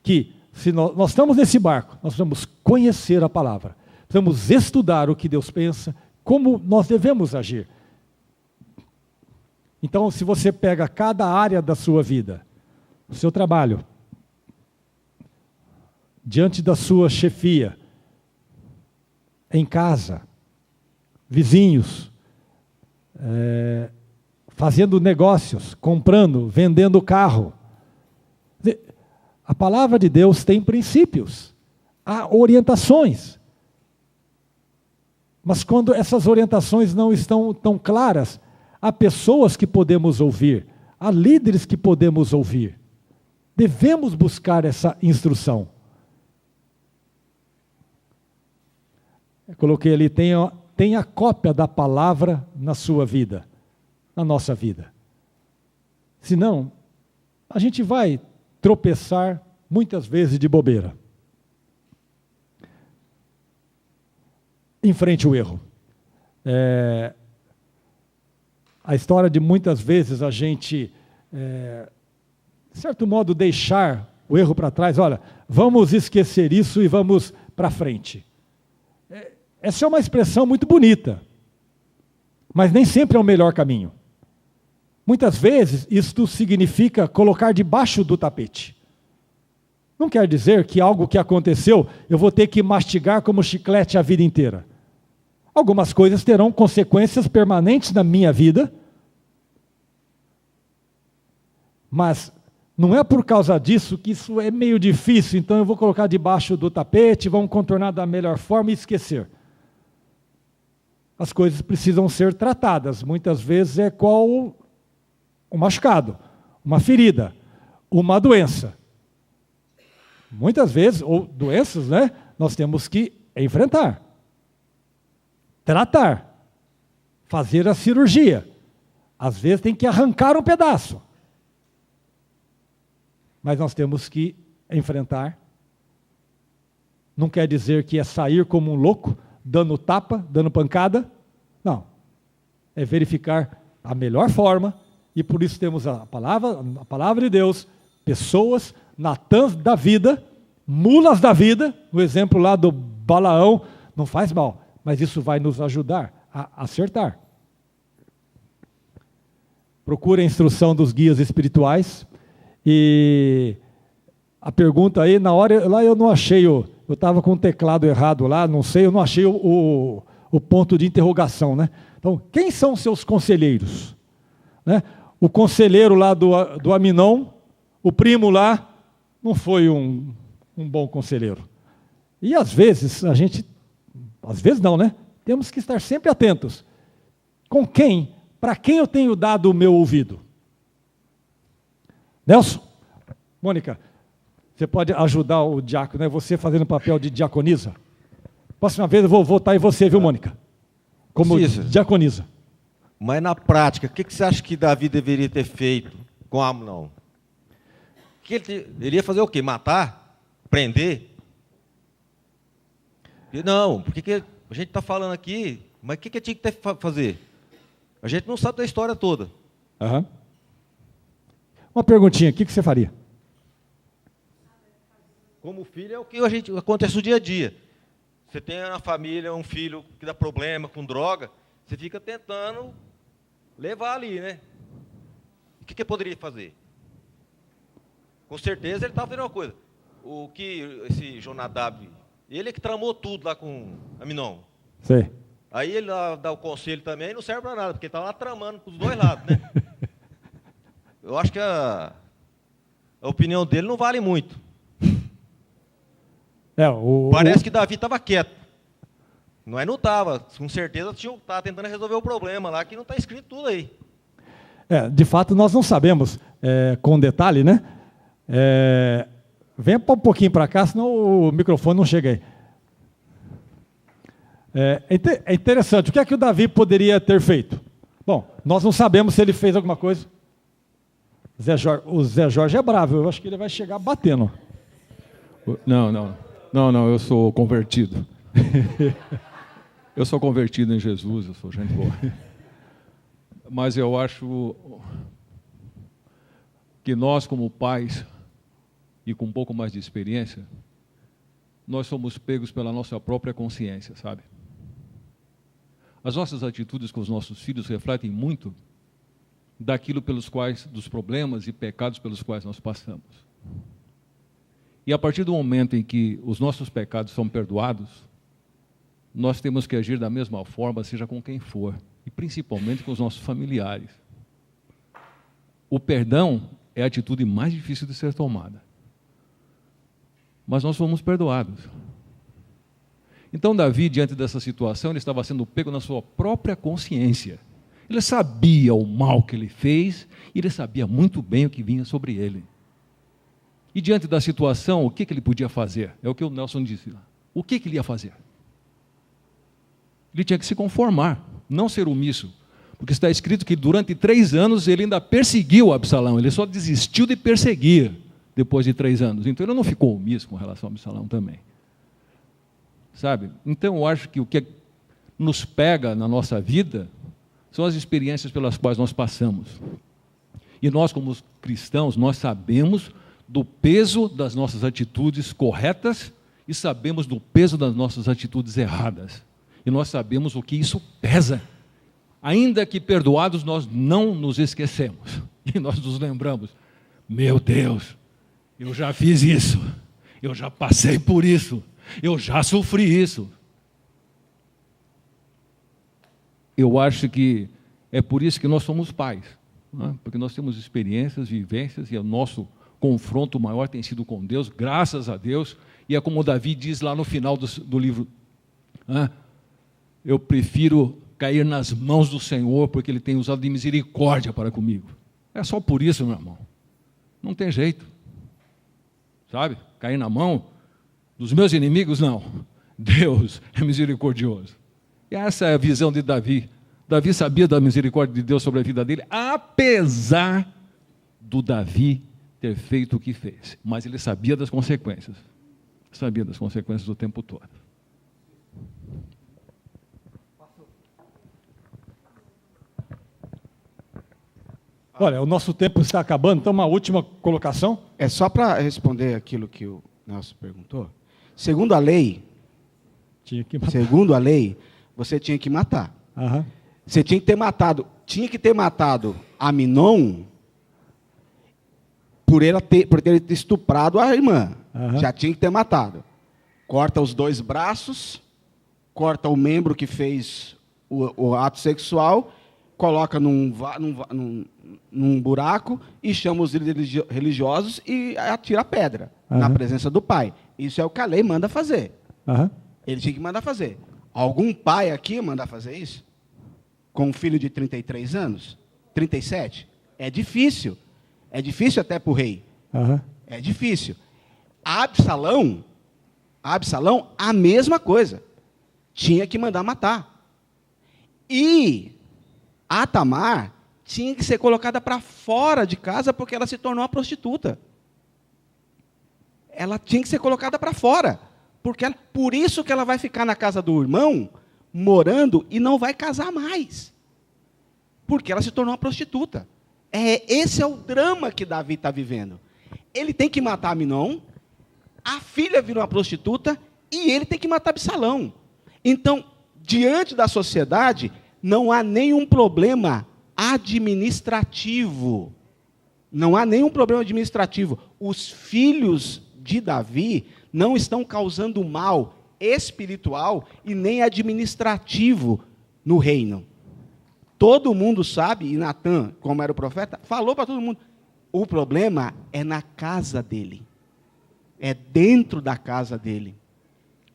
que, se nós estamos nesse barco, nós precisamos conhecer a palavra, precisamos estudar o que Deus pensa, como nós devemos agir. Então, se você pega cada área da sua vida, o seu trabalho, diante da sua chefia, em casa, vizinhos, fazendo negócios, comprando, vendendo carro. A palavra de Deus tem princípios, há orientações. Mas quando essas orientações não estão tão claras, há pessoas que podemos ouvir, há líderes que podemos ouvir. Devemos buscar essa instrução. Eu coloquei ali, tenha cópia da palavra na sua vida, na nossa vida. Senão, a gente vai tropeçar muitas vezes de bobeira. Enfrente o erro. A história de muitas vezes a gente, de certo modo, deixar o erro para trás. Olha, vamos esquecer isso e vamos para frente. Essa é uma expressão muito bonita, mas nem sempre é o melhor caminho. Muitas vezes, isto significa colocar debaixo do tapete. Não quer dizer que algo que aconteceu, eu vou ter que mastigar como chiclete a vida inteira. Algumas coisas terão consequências permanentes na minha vida, mas Não é por causa disso que isso é meio difícil, então eu vou colocar debaixo do tapete, vamos contornar da melhor forma e esquecer. As coisas precisam ser tratadas. Muitas vezes é qual um machucado, uma ferida, uma doença. Muitas vezes, ou doenças, né? Nós temos que enfrentar, tratar, fazer a cirurgia. Às vezes tem que arrancar um pedaço. Mas nós temos que enfrentar. Não quer dizer que é sair como um louco, dando tapa, dando pancada. Não. É verificar a melhor forma, e por isso temos a palavra de Deus, pessoas, Natãs da vida, mulas da vida, no exemplo lá do Balaão, não faz mal, mas isso vai nos ajudar a acertar. Procure a instrução dos guias espirituais. E a pergunta aí, na hora, lá eu não achei, eu estava com o teclado errado lá, não sei, eu não achei o ponto de interrogação, né? Então, quem são seus conselheiros? Né? O conselheiro lá do Aminon, o primo lá, não foi um bom conselheiro. E às vezes, às vezes não, né? Temos que estar sempre atentos. Com quem? Para quem eu tenho dado o meu ouvido? Nelson, Mônica, você pode ajudar o diácono, né? Você fazendo o papel de diaconisa? Próxima vez eu vou votar em você, viu, Mônica? Como diaconisa. Mas na prática, o que você acha que Davi deveria ter feito com Amnon? Ele ia fazer o quê? Matar? Prender? Não, porque a gente está falando aqui, mas o que tinha que fazer? A gente não sabe da história toda. Aham. Uma perguntinha, o que você faria? Como filho é o que acontece no dia a dia. Você tem na família um filho que dá problema com droga, você fica tentando levar ali, né? O que ele poderia fazer? Com certeza ele estava fazendo uma coisa. O que esse Jonadab, ele é que tramou tudo lá com Aminon. Sei. Aí ele dá o conselho também, não serve para nada, porque ele estava lá tramando para os dois lados, né? Eu acho que a opinião dele não vale muito. Parece que Davi estava quieto. Não estava. Com certeza estava tentando resolver o problema lá, que não está escrito tudo aí. De fato, nós não sabemos com detalhe, né? Venha um pouquinho para cá, senão o microfone não chega aí. É interessante. O que é que o Davi poderia ter feito? Bom, nós não sabemos se ele fez alguma coisa. O Zé Jorge é bravo, eu acho que ele vai chegar batendo. Não, eu sou convertido. Eu sou convertido em Jesus, eu sou gente boa. Mas eu acho que nós, como pais, e com um pouco mais de experiência, nós somos pegos pela nossa própria consciência, sabe? As nossas atitudes com os nossos filhos refletem muito daquilo dos problemas e pecados pelos quais nós passamos. E a partir do momento em que os nossos pecados são perdoados, nós temos que agir da mesma forma, seja com quem for, e principalmente com os nossos familiares. O perdão é a atitude mais difícil de ser tomada. Mas nós fomos perdoados. Então Davi, diante dessa situação, ele estava sendo pego na sua própria consciência. Ele sabia o mal que ele fez, e ele sabia muito bem o que vinha sobre ele. E diante da situação, o que ele podia fazer? É o que o Nelson disse lá. O que ele ia fazer? Ele tinha que se conformar, não ser omisso. Porque está escrito que durante 3 anos ele ainda perseguiu Absalão, ele só desistiu de perseguir depois de 3 anos. Então ele não ficou omisso com relação a Absalão também. Sabe? Então eu acho que o que nos pega na nossa vida são as experiências pelas quais nós passamos. E nós, como cristãos, nós sabemos do peso das nossas atitudes corretas e sabemos do peso das nossas atitudes erradas. E nós sabemos o que isso pesa. Ainda que perdoados, nós não nos esquecemos. E nós nos lembramos, meu Deus, eu já fiz isso, eu já passei por isso, eu já sofri isso. Eu acho que é por isso que nós somos pais, não é? Porque nós temos experiências, vivências, e o nosso confronto maior tem sido com Deus, graças a Deus. E é como Davi diz lá no final do livro, eu prefiro cair nas mãos do Senhor, porque Ele tem usado de misericórdia para comigo. É só por isso, meu irmão. Não tem jeito. Sabe? Cair na mão dos meus inimigos, não. Deus é misericordioso. E essa é a visão de Davi. Davi sabia da misericórdia de Deus sobre a vida dele, apesar do Davi ter feito o que fez. Mas ele sabia das consequências. Sabia das consequências o tempo todo. Olha, o nosso tempo está acabando, então uma última colocação. É só para responder aquilo que o Nelson perguntou. Segundo a lei, você tinha que matar. Aham. Você tinha que ter matado Aminon por ter estuprado a irmã. Aham. Já tinha que ter matado. Corta os 2 braços, corta o membro que fez o ato sexual, coloca num buraco e chama os religiosos e atira a pedra na presença do pai. Isso é o que a lei manda fazer. Aham. Ele tinha que mandar fazer. Algum pai aqui manda fazer isso? Com um filho de 33 anos? 37? É difícil. É difícil até para o rei. Aham. É difícil. Absalão, a mesma coisa. Tinha que mandar matar. E a Tamar tinha que ser colocada para fora de casa porque ela se tornou uma prostituta. Ela tinha que ser colocada para fora. Por isso que ela vai ficar na casa do irmão, morando, e não vai casar mais. Porque ela se tornou uma prostituta. Esse é o drama que Davi está vivendo. Ele tem que matar Aminon, a filha virou uma prostituta, e ele tem que matar Absalão. Então, diante da sociedade, não há nenhum problema administrativo. Não há nenhum problema administrativo. Os filhos de Davi não estão causando mal espiritual e nem administrativo no reino. Todo mundo sabe, e Natã, como era o profeta, falou para todo mundo, o problema é na casa dele. É dentro da casa dele.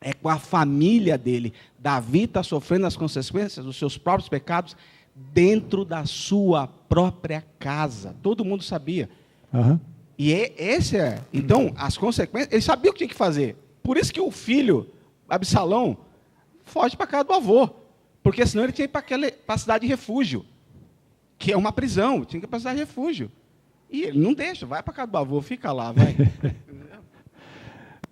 É com a família dele. Davi está sofrendo as consequências dos seus próprios pecados dentro da sua própria casa. Todo mundo sabia. Aham. E então, as consequências, ele sabia o que tinha que fazer. Por isso que o filho, Absalão, foge para a casa do avô. Porque senão ele tinha que ir para a cidade de refúgio, que é uma prisão, tinha que ir para a cidade de refúgio. E ele não deixa, vai para a casa do avô, fica lá, vai.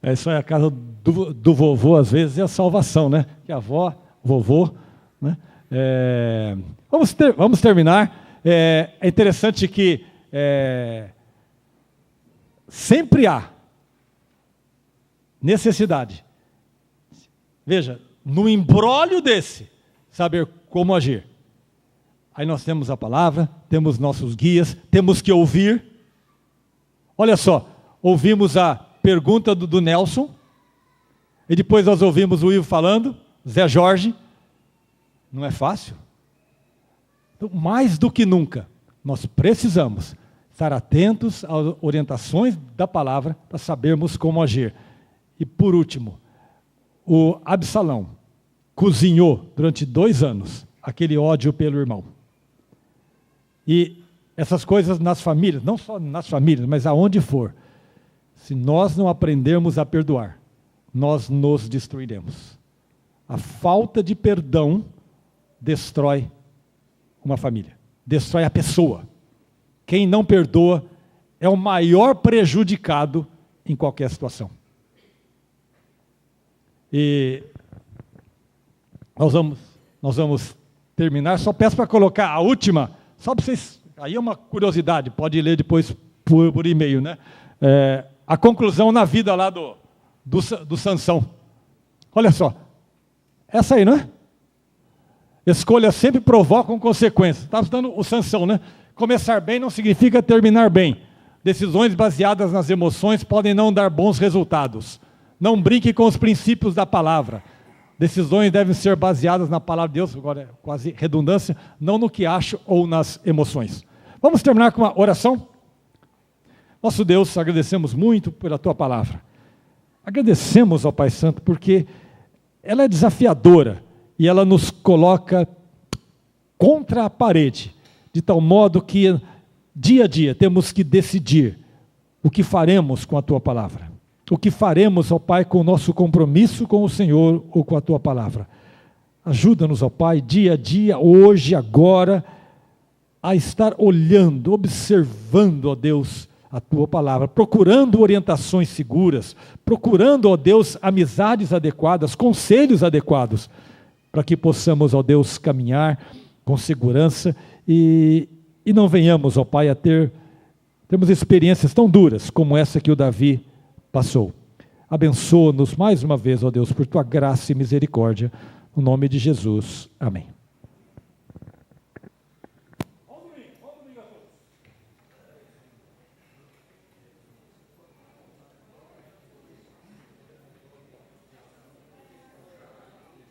Isso é a casa do vovô, às vezes, é a salvação, né? Que a avó, vovô, né? Vamos terminar. É interessante que sempre há necessidade. Veja, no imbróglio desse, saber como agir. Aí nós temos a palavra, temos nossos guias, temos que ouvir. Olha só, ouvimos a pergunta do Nelson, e depois nós ouvimos o Ivo falando, Zé Jorge. Não é fácil. Então, mais do que nunca, nós precisamos estar atentos às orientações da palavra para sabermos como agir. E por último, o Absalão cozinhou durante 2 anos aquele ódio pelo irmão. E essas coisas nas famílias, não só nas famílias, mas aonde for, se nós não aprendermos a perdoar, nós nos destruiremos. A falta de perdão destrói uma família, destrói a pessoa. Quem não perdoa é o maior prejudicado em qualquer situação. E nós vamos terminar. Só peço para colocar a última, só para vocês, aí é uma curiosidade, pode ler depois por e-mail, né? A conclusão na vida lá do Sansão. Olha só, essa aí, não é? Escolhas sempre provocam consequências. Estava estudando o Sansão, né? Começar bem não significa terminar bem. Decisões baseadas nas emoções podem não dar bons resultados. Não brinque com os princípios da palavra. Decisões devem ser baseadas na palavra de Deus, agora é quase redundância, não no que acho ou nas emoções. Vamos terminar com uma oração? Nosso Deus, agradecemos muito pela Tua palavra. Agradecemos ao Pai Santo porque ela é desafiadora e ela nos coloca contra a parede, de tal modo que dia a dia temos que decidir o que faremos com a Tua palavra. O que faremos, ó Pai, com o nosso compromisso com o Senhor ou com a Tua palavra. Ajuda-nos, ó Pai, dia a dia, hoje, agora, a estar olhando, observando, ó Deus, a Tua palavra, procurando orientações seguras, procurando, ó Deus, amizades adequadas, conselhos adequados, para que possamos, ó Deus, caminhar com segurança e não venhamos, ó Pai, a termos experiências tão duras como essa que o Davi passou. Abençoa-nos mais uma vez, ó Deus, por Tua graça e misericórdia, no nome de Jesus. Amém.